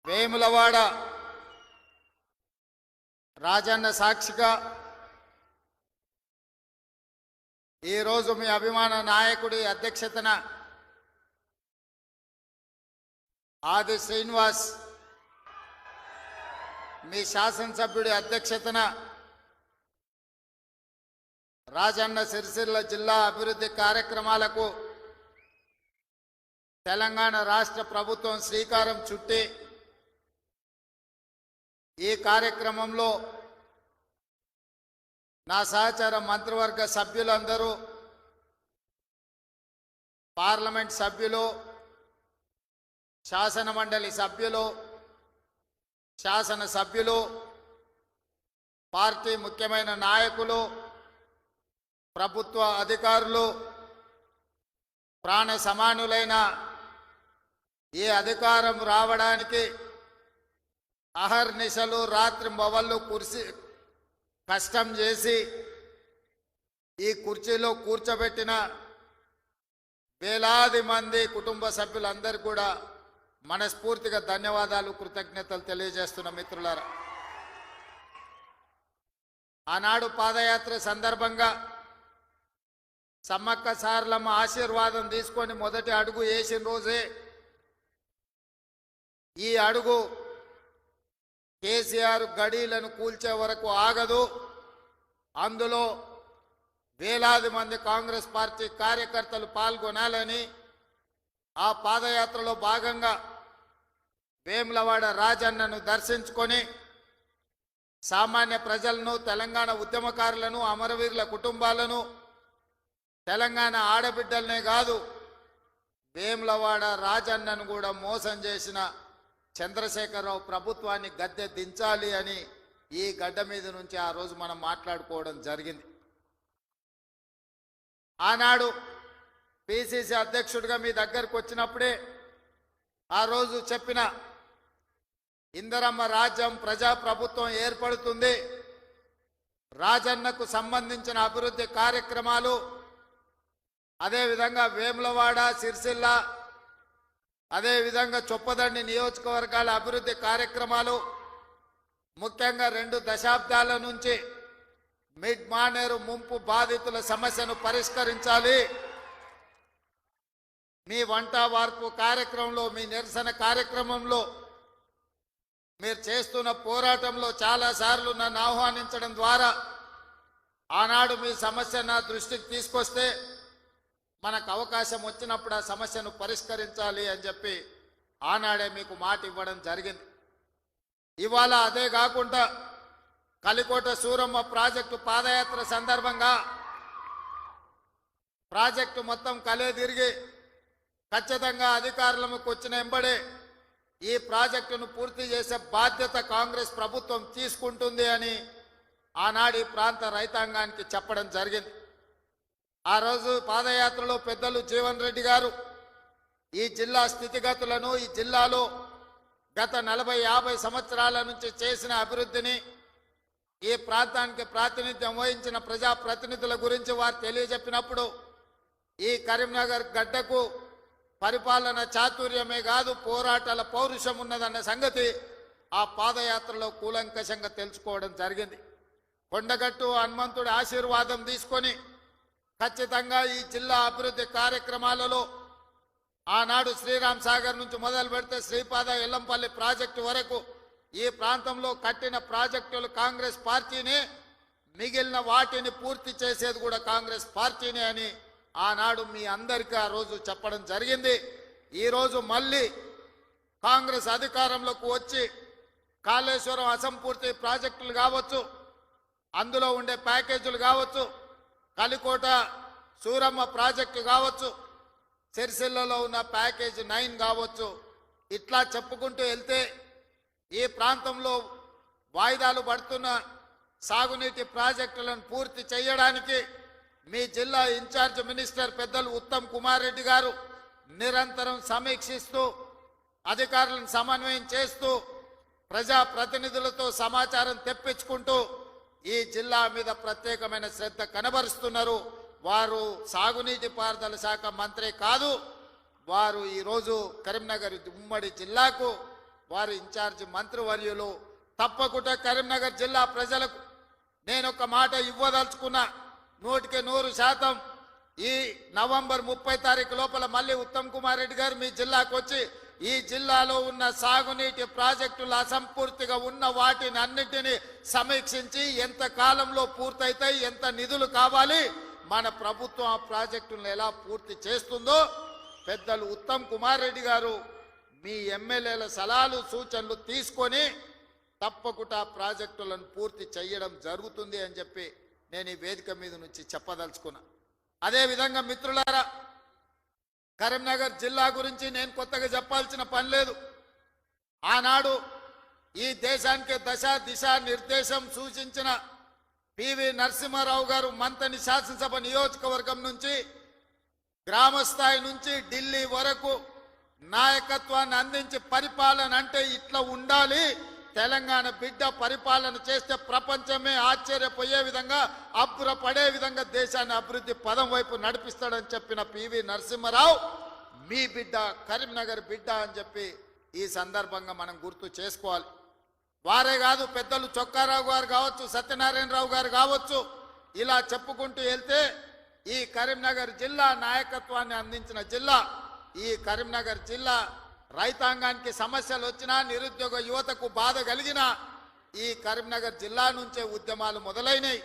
వేములవాడ రాజన్న సాక్షిగా ఈరోజు మీ అభిమాన నాయకుడి అధ్యక్షతన ఆది శ్రీనివాస్ మీ శాసనసభ్యుడి అధ్యక్షతన రాజన్న సిరిసిల్ల జిల్లా అభివృద్ధి కార్యక్రమాలకు తెలంగాణ రాష్ట్ర ప్రభుత్వం శ్రీకారం చుట్టి ఈ కార్యక్రమంలో నా సహచర మంత్రివర్గ సభ్యులందరూ, పార్లమెంట్ సభ్యులు, శాసన మండలి సభ్యులు, శాసన సభ్యులు, పార్టీ ముఖ్యమైన నాయకులు, ప్రభుత్వ అధికారులు, ప్రాణ సమానులైన ఈ అధికారం రావడానికి అహర్నిశలు రాత్రి మొవళ్ళు కష్టం చేసి ఈ కుర్చీలో కూర్చోబెట్టిన వేలాది మంది కుటుంబ సభ్యులందరూ కూడా మనస్ఫూర్తిగా ధన్యవాదాలు, కృతజ్ఞతలు తెలియజేస్తున్న మిత్రులారా. ఆనాడు పాదయాత్ర సందర్భంగా సమ్మక్క సారలమ్మ ఆశీర్వాదం తీసుకొని మొదటి అడుగు వేసిన రోజే ఈ అడుగు కేసీఆర్ గడీలను కూల్చే వరకు ఆగదు, అందులో వేలాది మంది కాంగ్రెస్ పార్టీ కార్యకర్తలు పాల్గొనాలని ఆ పాదయాత్రలో భాగంగా వేములవాడ రాజన్నను దర్శించుకొని సామాన్య ప్రజలను, తెలంగాణ ఉద్యమకారులను, అమరవీరుల కుటుంబాలను, తెలంగాణ ఆడబిడ్డలనే కాదు వేములవాడ రాజన్నను కూడా మోసం చేసిన చంద్రశేఖరరావు ప్రభుత్వాన్ని గద్దె దించాలి అని ఈ గడ్డ మీద నుంచి ఆ రోజు మనం మాట్లాడుకోవడం జరిగింది. ఆనాడు పిసిసి అధ్యక్షుడిగా మీ దగ్గరకు వచ్చినప్పుడే ఆ రోజు చెప్పిన ఇందిరమ్మ రాజ్యం ప్రజాప్రభుత్వం ఏర్పడుతుంది, రాజన్నకు సంబంధించిన అభివృద్ధి కార్యక్రమాలు, అదేవిధంగా వేములవాడ, సిరిసిల్ల, అదేవిధంగా చొప్పదండి నియోజకవర్గాల అభివృద్ధి కార్యక్రమాలు, ముఖ్యంగా 2 దశాబ్దాల నుంచి మిడ్ మానేరు ముంపు బాధితుల సమస్యను పరిష్కరించాలి. మీ వంట వార్పు కార్యక్రమంలో, మీ నిరసన కార్యక్రమంలో, మీరు చేస్తున్న పోరాటంలో చాలాసార్లు నన్ను ఆహ్వానించడం ద్వారా ఆనాడు మీ సమస్య నా దృష్టికి తీసుకొస్తే మనకు అవకాశం వచ్చినప్పుడు ఆ సమస్యను పరిష్కరించాలి అని చెప్పి ఆనాడే మీకు మాట ఇవ్వడం జరిగింది. ఇవాళ అదే కాకుండా కలికోట సూరమ్మ ప్రాజెక్టు పాదయాత్ర సందర్భంగా ప్రాజెక్టు మొత్తం కలే తిరిగి ఖచ్చితంగా అధికారులకు వచ్చిన వెంబడే ఈ ప్రాజెక్టును పూర్తి చేసే బాధ్యత కాంగ్రెస్ ప్రభుత్వం తీసుకుంటుంది అని ఆనాడు ఈ ప్రాంత రైతాంగానికి చెప్పడం జరిగింది. ఆ రోజు పాదయాత్రలో పెద్దలు జీవన్ రెడ్డి గారు ఈ జిల్లా స్థితిగతులను, ఈ జిల్లాలో గత 40-50 సంవత్సరాల నుంచి చేసిన అభివృద్ధిని, ఈ ప్రాంతానికి ప్రాతినిధ్యం వహించిన ప్రజాప్రతినిధుల గురించి వారు తెలియజెప్పినప్పుడు ఈ కరీంనగర్ గడ్డకు పరిపాలన చాతుర్యమే కాదు పోరాటాల పౌరుషం ఉన్నదన్న సంగతి ఆ పాదయాత్రలో కూలంకషంగా తెలుసుకోవడం జరిగింది. కొండగట్టు హనుమంతుడి ఆశీర్వాదం తీసుకొని ఖచ్చితంగా ఈ జిల్లా అభివృద్ధి కార్యక్రమాలలో ఆనాడు శ్రీరామ్ సాగర్ నుంచి మొదలు పెడితే శ్రీపాద ఎల్లంపల్లి ప్రాజెక్టు వరకు ఈ ప్రాంతంలో కట్టిన ప్రాజెక్టులు కాంగ్రెస్ పార్టీనే, మిగిలిన వాటిని పూర్తి చేసేది కూడా కాంగ్రెస్ పార్టీనే అని ఆనాడు మీ అందరికీ ఆ రోజు చెప్పడం జరిగింది. ఈరోజు మళ్ళీ కాంగ్రెస్ అధికారంలోకి వచ్చి కాళేశ్వరం అసంపూర్తి ప్రాజెక్టులు కావచ్చు, అందులో ఉండే ప్యాకేజీలు కావచ్చు, కలికోట సూరమ్మ ప్రాజెక్టు కావచ్చు, సిరిసిల్లలో ఉన్న ప్యాకేజ్ 9 కావచ్చు, ఇట్లా చెప్పుకుంటూ వెళ్తే ఈ ప్రాంతంలో వాయిదాలు పడుతున్న సాగునీటి ప్రాజెక్టులను పూర్తి చేయడానికి మీ జిల్లా ఇన్ఛార్జ్ మినిస్టర్ పెద్దలు ఉత్తమ్ కుమార్ రెడ్డి గారు నిరంతరం సమీక్షిస్తూ, అధికారులను సమన్వయం చేస్తూ, ప్రజాప్రతినిధులతో సమాచారం తెప్పించుకుంటూ ఈ జిల్లా మీద ప్రత్యేకమైన శ్రద్ధ కనబరుస్తున్నారు. వారు సాగునీటి పారుదల శాఖ మంత్రి కాదు, వారు ఈరోజు కరీంనగర్ ఉమ్మడి జిల్లాకు వారి ఇన్ఛార్జి మంత్రివర్యులు తప్పకుండా కరీంనగర్ జిల్లా ప్రజలకు నేను ఒక మాట ఇవ్వదలుచుకున్నా. 100% ఈ నవంబర్ 30 తారీఖు లోపల మళ్ళీ ఉత్తమ్ కుమార్ రెడ్డి గారు మీ జిల్లాకు వచ్చి ఈ జిల్లాలో ఉన్న సాగునీటి ప్రాజెక్టులు అసంపూర్తిగా ఉన్న వాటిని అన్నింటినీ సమీక్షించి ఎంత కాలంలో పూర్తయితాయి, ఎంత నిధులు కావాలి, మన ప్రభుత్వం ఆ ప్రాజెక్టులను ఎలా పూర్తి చేస్తుందో పెద్దలు ఉత్తమ్ కుమార్ రెడ్డి గారు మీ ఎమ్మెల్యేల సలహాలు సూచనలు తీసుకొని తప్పకుండా ప్రాజెక్టులను పూర్తి చేయడం జరుగుతుంది అని చెప్పి నేను ఈ వేదిక మీద నుంచి చెప్పదలుచుకున్నా. అదేవిధంగా మిత్రులారా, కరీంనగర్ జిల్లా గురించి నేను కొత్తగా చెప్పాల్సిన పని లేదు. ఆనాడు ఈ దేశానికి దశ దిశ నిర్దేశం సూచించిన పివి నరసింహారావు గారు మంతని శాసనసభ నియోజకవర్గం నుంచి గ్రామ స్థాయి నుంచి ఢిల్లీ వరకు నాయకత్వాన్ని అందించి పరిపాలన అంటే ఇట్లా ఉండాలి, తెలంగాణ బిడ్డ పరిపాలన చేస్తే ప్రపంచమే ఆశ్చర్యపోయే విధంగా అబ్బురపడే విధంగా దేశాన్ని అభివృద్ధి పదం వైపు నడిపిస్తాడని చెప్పిన పివి నరసింహారావు మీ బిడ్డ, కరీంనగర్ బిడ్డ అని చెప్పి ఈ సందర్భంగా మనం గుర్తు చేసుకోవాలి. వారే కాదు, పెద్దలు చొక్కారావు గారు కావచ్చు, సత్యనారాయణరావు గారు కావచ్చు, ఇలా చెప్పుకుంటూ వెళ్తే ఈ కరీంనగర్ జిల్లా నాయకత్వాన్ని అందించిన జిల్లా. ఈ కరీంనగర్ జిల్లా రైతాంగానికి సమస్యలు వచ్చినా, నిరుద్యోగ యువతకు బాధ కలిగినా ఈ కరీంనగర్ జిల్లా నుంచే ఉద్యమాలు మొదలైనవి.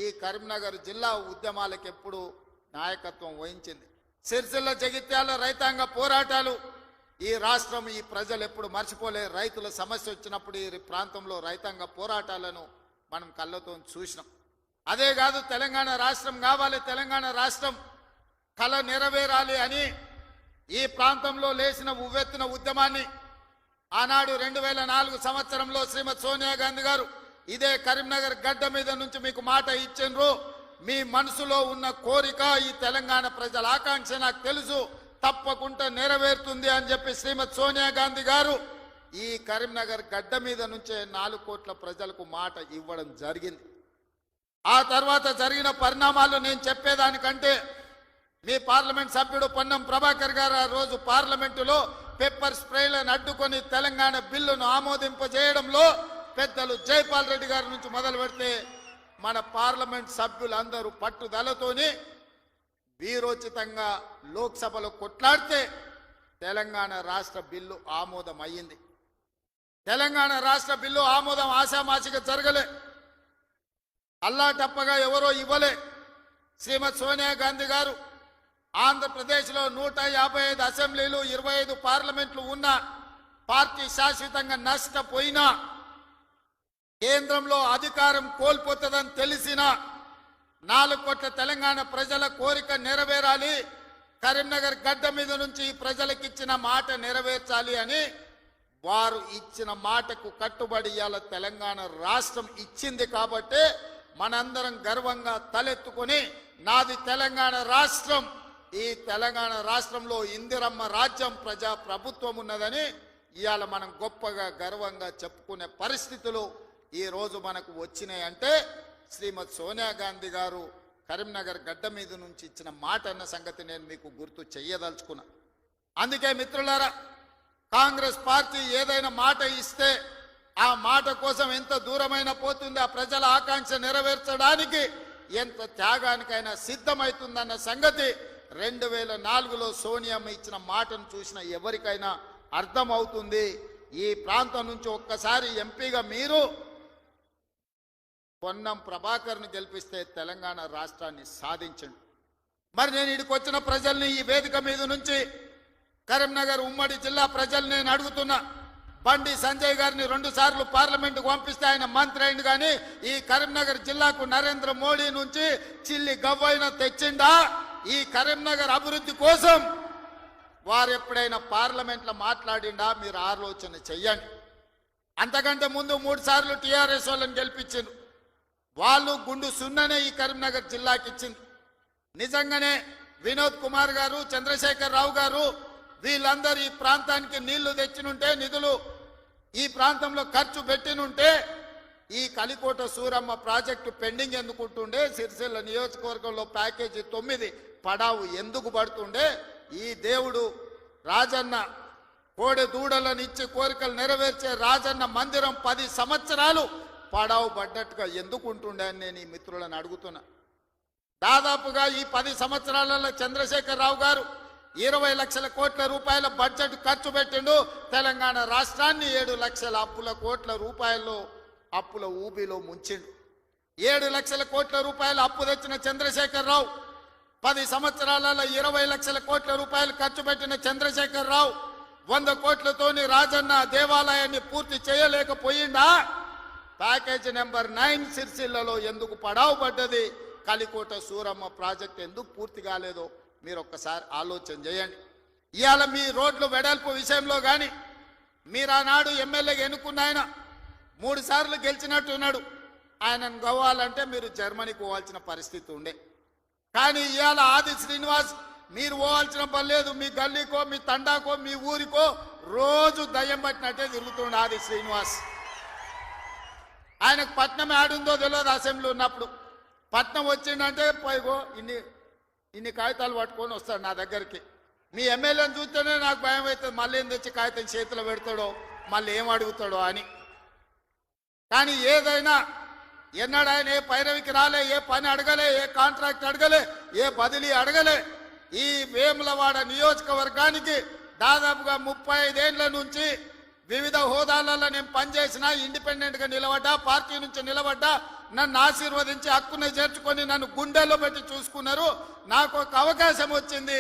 ఈ కరీంనగర్ జిల్లా ఉద్యమాలకు ఎప్పుడు నాయకత్వం వహించింది. సిరిసిల్ల జగిత్యాల రైతాంగ పోరాటాలు ఈ రాష్ట్రం, ఈ ప్రజలు ఎప్పుడు మర్చిపోలే. రైతుల సమస్య వచ్చినప్పుడు ఈ ప్రాంతంలో రైతాంగ పోరాటాలను మనం కళ్ళతో చూసినాం. అదే కాదు, తెలంగాణ రాష్ట్రం కావాలి, తెలంగాణ రాష్ట్రం కళ నెరవేరాలి అని ఈ ప్రాంతంలో లేచిన ఉవ్వెత్తున ఉద్యమాన్ని ఆనాడు 2004 సంవత్సరంలో శ్రీమతి సోనియా గాంధీ గారు ఇదే కరీంనగర్ గడ్డ మీద నుంచి మీకు మాట ఇచ్చిండ్రు. మీ మనసులో ఉన్న కోరిక, ఈ తెలంగాణ ప్రజల ఆకాంక్ష నాకు తెలుసు, తప్పకుండా నెరవేరుతుంది అని చెప్పి శ్రీమతి సోనియా గాంధీ గారు ఈ కరీంనగర్ గడ్డ మీద నుంచే 4 కోట్ల ప్రజలకు మాట ఇవ్వడం జరిగింది. ఆ తర్వాత జరిగిన పరిణామాలు నేను చెప్పేదానికంటే మీ పార్లమెంట్ సభ్యుడు పొన్నం ప్రభాకర్ గారు ఆ రోజు పార్లమెంటులో పెప్పర్ స్ప్రేలను అడ్డుకొని తెలంగాణ బిల్లును ఆమోదింపజేయడంలో పెద్దలు జైపాల్ రెడ్డి గారి నుంచి మొదలు పెడితే మన పార్లమెంట్ సభ్యులందరూ పట్టుదలతోని వీరోచితంగా లోక్సభలో కొట్లాడితే తెలంగాణ రాష్ట్ర బిల్లు ఆమోదం అయ్యింది. తెలంగాణ రాష్ట్ర బిల్లు ఆమోదం ఆశామాషిగా జరగలే, అల్లాటప్పగా ఎవరో ఇవ్వలే. శ్రీమతి సోనియా గాంధీ గారు ఆంధ్రప్రదేశ్లో 155 అసెంబ్లీలు, 25 పార్లమెంట్లు ఉన్న పార్టీ శాశ్వతంగా నష్టపోయినా, కేంద్రంలో అధికారం కోల్పోతుందని తెలిసిన 4 కోట్ల తెలంగాణ ప్రజల కోరిక నెరవేరాలి, కరీంనగర్ గడ్డ మీద నుంచి ప్రజలకు ఇచ్చిన మాట నెరవేర్చాలి అని వారు ఇచ్చిన మాటకు కట్టుబడి ఇవాళ తెలంగాణ రాష్ట్రం ఇచ్చింది. కాబట్టి మనందరం గర్వంగా తలెత్తుకొని నాది తెలంగాణ రాష్ట్రం, ఈ తెలంగాణ రాష్ట్రంలో ఇందిరమ్మ రాజ్యం, ప్రజా ప్రభుత్వం ఉన్నదని ఇవాళ మనం గొప్పగా గర్వంగా చెప్పుకునే పరిస్థితులు ఈ రోజు మనకు వచ్చినాయి. అంటే శ్రీమతి సోనియా గాంధీ గారు కరీంనగర్ గడ్డ మీద నుంచి ఇచ్చిన మాట అన్న సంగతి నేను మీకు గుర్తు చెయ్యదలుచుకున్నా. అందుకే మిత్రులారా, కాంగ్రెస్ పార్టీ ఏదైనా మాట ఇస్తే ఆ మాట కోసం ఎంత దూరమైనా పోతుంది, ఆ ప్రజల ఆకాంక్ష నెరవేర్చడానికి ఎంత త్యాగానికైనా సిద్ధమవుతుందన్న సంగతి 2004లో సోనియమ్మ ఇచ్చిన మాటను చూసిన ఎవరికైనా అర్థమవుతుంది. ఈ ప్రాంతం నుంచి ఒక్కసారి ఎంపీగా మీరు పొన్నం ప్రభాకర్ను గెలిపిస్తే తెలంగాణ రాష్ట్రాన్ని సాధించండి. మరి నేను ఇక్కడికి వచ్చిన ప్రజల్ని, ఈ వేదిక మీద నుంచి కరీంనగర్ ఉమ్మడి జిల్లా ప్రజల్ని నేను అడుగుతున్నా. బండి సంజయ్ గారిని 2 సార్లు పార్లమెంటుకు పంపిస్తే ఆయన మంత్రి అయింది, కానీ ఈ కరీంనగర్ జిల్లాకు నరేంద్ర మోడీ నుంచి చిల్లి గవ్వైన తెచ్చిండా? ఈ కరీంనగర్ అభివృద్ధి కోసం వారు ఎప్పుడైనా పార్లమెంట్లో మాట్లాడిండా? మీరు ఆలోచన చెయ్యండి. అంతకంటే ముందు 3 సార్లు టీఆర్ఎస్ వాళ్ళని గెలిపించింది. వాళ్ళు గుండు సున్ననే ఈ కరీంనగర్ జిల్లాకి ఇచ్చింది. నిజంగానే వినోద్ కుమార్ గారు, చంద్రశేఖర్ రావు గారు వీళ్ళందరూ ఈ ప్రాంతానికి నీళ్లు తెచ్చినుంటే, నిధులు ఈ ప్రాంతంలో ఖర్చు పెట్టినుంటే ఈ కలికోట సూరమ్మ ప్రాజెక్టు పెండింగ్ ఎందుకుంటుండే? సిరిసిల్ల నియోజకవర్గంలో ప్యాకేజీ 9 పడావు ఎందుకు పడుతుండే? ఈ దేవుడు రాజన్న కోడె దూడలను ఇచ్చి కోరికలు నెరవేర్చే రాజన్న మందిరం 10 సంవత్సరాలు పడావు పడ్డట్టుగా ఎందుకు ఉంటుండే అని నేను ఈ మిత్రులను అడుగుతున్నా. దాదాపుగా ఈ 10 సంవత్సరాలలో చంద్రశేఖరరావు గారు 20 లక్షల కోట్ల రూపాయల బడ్జెట్ ఖర్చు పెట్టిండు. తెలంగాణ రాష్ట్రాన్ని 7 లక్షల కోట్ల రూపాయల్లో అప్పుల ఊబిలో ముంచిండు. 7 లక్షల కోట్ల రూపాయల అప్పు తెచ్చిన చంద్రశేఖరరావు, 10 సంవత్సరాలలో 20 లక్షల కోట్ల రూపాయలు ఖర్చు పెట్టిన చంద్రశేఖరరావు 100 కోట్లతోని రాజన్న దేవాలయాన్ని పూర్తి చేయలేకపోయిందా? ప్యాకేజీ నెంబర్ 9 సిరిసిల్లలో ఎందుకు పడావు పడ్డది? కలికోట సూరమ్మ ప్రాజెక్ట్ ఎందుకు పూర్తి కాలేదో మీరు ఒక్కసారి ఆలోచన చేయండి. ఇవాళ మీ రోడ్లు వెడల్పు విషయంలో కానీ మీరు ఆనాడు ఎమ్మెల్యేగా ఎన్నుకున్న ఆయన 3 సార్లు గెలిచినట్టున్నాడు. ఆయనను గవ్వాలంటే మీరు జర్మనీకి పోవాల్సిన పరిస్థితి ఉండే. కానీ ఇవాళ ఆది శ్రీనివాస్ మీరు పోవాల్సిన పని లేదు. మీ గల్లీకో మీ తండాకో మీ ఊరికో రోజు దయ్యం పట్టినట్టే తిరుగుతుండే ఆది శ్రీనివాస్. ఆయనకు పట్నం ఆడుందో తెలియదు. అసెంబ్లీ ఉన్నప్పుడు పట్నం వచ్చిందంటే పైగో ఇన్ని కాగితాలు పట్టుకొని వస్తాడు నా దగ్గరికి. మీ ఎమ్మెల్యేని చూస్తేనే నాకు భయం అవుతుంది, మళ్ళీ ఏం తెచ్చి కాగితం చేతిలో పెడతాడో, మళ్ళీ ఏం అడుగుతాడో అని. కానీ ఏదైనా ఎన్నడూ ఆయన ఏ పైరవికి రాలే, ఏ పని అడగలే, ఏ కాంట్రాక్ట్ అడగలే, ఏ బదిలీ అడగలే. ఈ వేములవాడ నియోజకవర్గానికి దాదాపుగా 35 ఏళ్ల నుంచి వివిధ హోదాలలో నేను పనిచేసిన, ఇండిపెండెంట్గా నిలబడ్డా, పార్టీ నుంచి నిలబడ్డా, నన్ను ఆశీర్వదించి హక్కుని చేర్చుకొని నన్ను గుండెల్లో పెట్టి చూసుకున్నారు. నాకు ఒక అవకాశం వచ్చింది,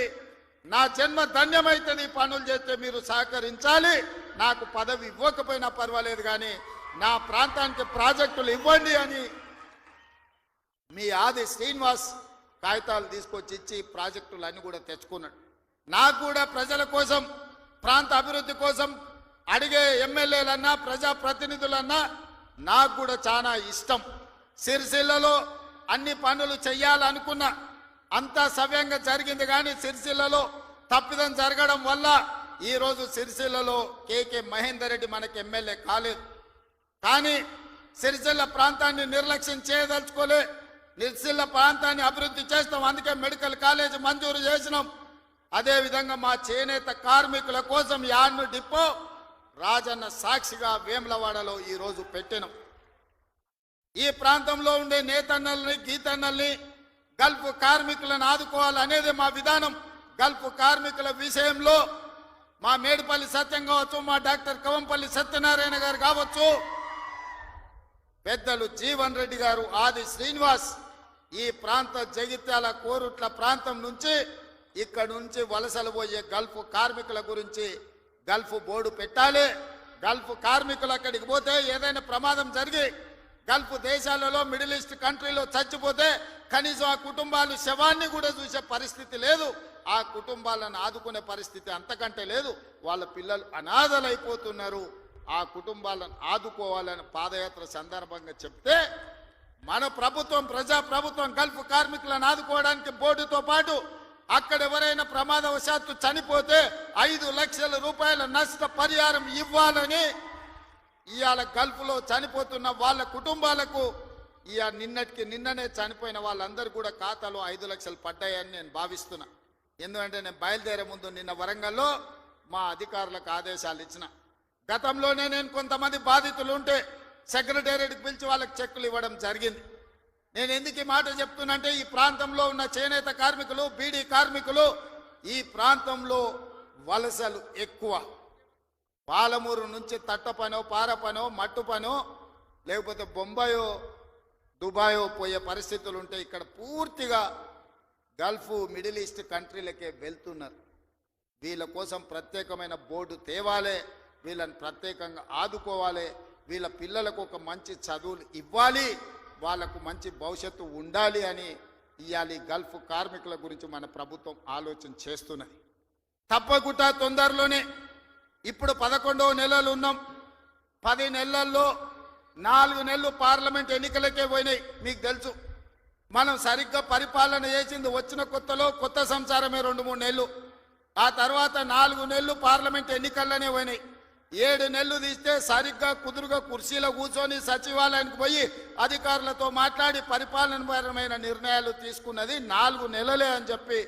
నా జన్మ ధన్యమైతుంది. పనులు చేస్తే మీరు సహకరించాలి. నాకు పదవి ఇవ్వకపోయినా పర్వాలేదు, కానీ నా ప్రాంతానికి ప్రాజెక్టులు ఇవ్వండి అని మీ ఆది శ్రీనివాస్ కాగితాలు తీసుకొచ్చి ఇచ్చి ప్రాజెక్టులు అన్ని కూడా తెచ్చుకున్నాడు. నాకు కూడా ప్రజల కోసం, ప్రాంత అభివృద్ధి కోసం అడిగే ఎమ్మెల్యేలన్నా ప్రజాప్రతినిధులన్నా నాకు కూడా చాలా ఇష్టం. సిరిసిల్లలో అన్ని పనులు చెయ్యాలనుకున్నా అంతా సవ్యంగా జరిగింది. కానీ సిరిసిల్లలో తప్పిదం జరగడం వల్ల ఈరోజు సిరిసిల్లలో కేకే మహేందర్ రెడ్డి మనకి ఎమ్మెల్యే కాలేదు. కానీ సిరిసిల్ల ప్రాంతాన్ని నిర్లక్ష్యం చేయదలుచుకోలే. సిరిసిల్ల ప్రాంతాన్ని అభివృద్ధి చేస్తాం, అందుకే మెడికల్ కాలేజ్ మంజూరు చేసినాం. అదేవిధంగా మా చేనేత కార్మికుల కోసం యాడ్ను డిపో రాజన్న సాక్షిగా వేములవాడలో ఈరోజు పెట్టినాం. ఈ ప్రాంతంలో ఉండే నేతన్నల్ని, గీతన్నల్ని, గల్ఫ్ కార్మికులను ఆదుకోవాలనేది మా విధానం. గల్ఫ్ కార్మికుల విషయంలో మా మేడిపల్లి సత్యం కావచ్చు, మా డాక్టర్ కవంపల్లి సత్యనారాయణ గారు కావచ్చు, పెద్దలు జీవన్ రెడ్డి గారు, ఆది శ్రీనివాస్ ఈ ప్రాంత జగిత్యాల కోరుట్ల ప్రాంతం నుంచి ఇక్కడ నుంచి వలసలు పోయే గల్ఫ్ కార్మికుల గురించి గల్ఫ్ బోర్డు పెట్టాలి. గల్ఫ్ కార్మికులు అక్కడికి పోతే ఏదైనా ప్రమాదం జరిగి గల్ఫ్ దేశాలలో, మిడిల్ ఈస్ట్ కంట్రీలో చచ్చిపోతే కనీసం ఆ కుటుంబాలు శవాన్ని కూడా చూసే పరిస్థితి లేదు. ఆ కుటుంబాలను ఆదుకునే పరిస్థితి అంతకంటే లేదు. వాళ్ళ పిల్లలు అనాథలైపోతున్నారు. ఆ కుటుంబాలను ఆదుకోవాలని పాదయాత్ర సందర్భంగా చెప్తే మన ప్రభుత్వం, ప్రజాప్రభుత్వం గల్ఫ్ కార్మికులను ఆదుకోవడానికి బోర్డుతో పాటు అక్కడ ఎవరైనా ప్రమాదవశాత్తు చనిపోతే 5 లక్షల రూపాయల నష్ట పరిహారం ఇవ్వాలని ఇవాళ గల్ఫ్లో చనిపోతున్న వాళ్ళ కుటుంబాలకు నిన్ననే చనిపోయిన వాళ్ళందరూ కూడా ఖాతాలో 5 లక్షలు పడ్డాయని నేను భావిస్తున్నా. ఎందుకంటే నేను బయలుదేరే ముందు నిన్న వరంగల్లో మా అధికారులకు ఆదేశాలు ఇచ్చిన. గతంలోనే నేను కొంతమంది బాధితులు ఉంటే సెక్రటేరియట్కి పిలిచి వాళ్ళకి చెక్కులు ఇవ్వడం జరిగింది. నేను ఎందుకు ఈ మాట చెప్తున్నంటే ఈ ప్రాంతంలో ఉన్న చేనేత కార్మికులు, బీడీ కార్మికులు ఈ ప్రాంతంలో వలసలు ఎక్కువ. పాలమూరు నుంచి తట్ట పనో, పార పనో, మట్టు పనో, లేకపోతే బొంబాయో, దుబాయో పోయే పరిస్థితులు ఉంటే ఇక్కడ పూర్తిగా గల్ఫ్, మిడిల్ ఈస్ట్ కంట్రీలకే వెళ్తున్నారు. వీళ్ళ కోసం ప్రత్యేకమైన బోర్డు తేవాలి, వీళ్ళని ప్రత్యేకంగా ఆదుకోవాలి, వీళ్ళ పిల్లలకు ఒక మంచి చదువులు ఇవ్వాలి, వాళ్లకు మంచి భవిష్యత్తు ఉండాలి అని ఇవాళ గల్ఫ్ కార్మికుల గురించి మన ప్రభుత్వం ఆలోచన చేస్తున్నది. తప్పకుండా తొందరలోనే ఇప్పుడు 11వ నెలలు ఉన్నాం. 10 నెలల్లో 4 నెలలు పార్లమెంట్ ఎన్నికలకే పోయినాయి. మీకు తెలుసు, మనం సరిగ్గా పరిపాలన చేసింది వచ్చిన కొత్తలో కొత్త సంసారమే 2-3 నెలలు. ఆ తర్వాత 4 నెలలు పార్లమెంట్ ఎన్నికల్లోనే పోయినాయి. 7 నెలలు తీస్తే సరిగ్గా కుదురుగా కుర్చీలో కూర్చొని సచివాలయానికి పోయి అధికారులతో మాట్లాడి పరిపాలనపరమైన నిర్ణయాలు తీసుకున్నది 4 నెలలే అని చెప్పి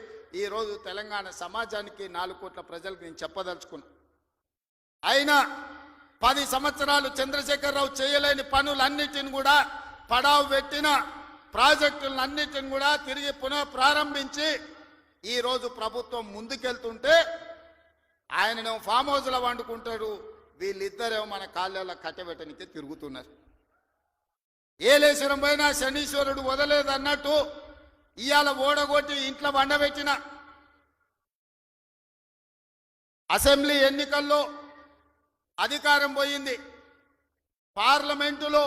ఈరోజు తెలంగాణ సమాజానికి, 4 కోట్ల ప్రజలకు నేను చెప్పదలుచుకున్నా. అయినా 10 సంవత్సరాలు చంద్రశేఖరరావు చేయలేని పనులన్నిటిని కూడా పడావు పెట్టిన ప్రాజెక్టులన్నిటిని కూడా తిరిగి పునః ప్రారంభించి ఈరోజు ప్రభుత్వం ముందుకెళ్తుంటే ఆయనను ఫామ్ హౌస్లో వండుకుంటాడు, వీళ్ళిద్దరేమో మన కాళ్ళలో కట్టబెట్టనికి తిరుగుతున్నారు. ఏలేశ్వరం పోయినా శనీశ్వరుడు వదలేదన్నట్టు ఇవాళ ఓడగొట్టి ఇంట్లో వండబెట్టిన అసెంబ్లీ ఎన్నికల్లో అధికారం పోయింది, పార్లమెంటులో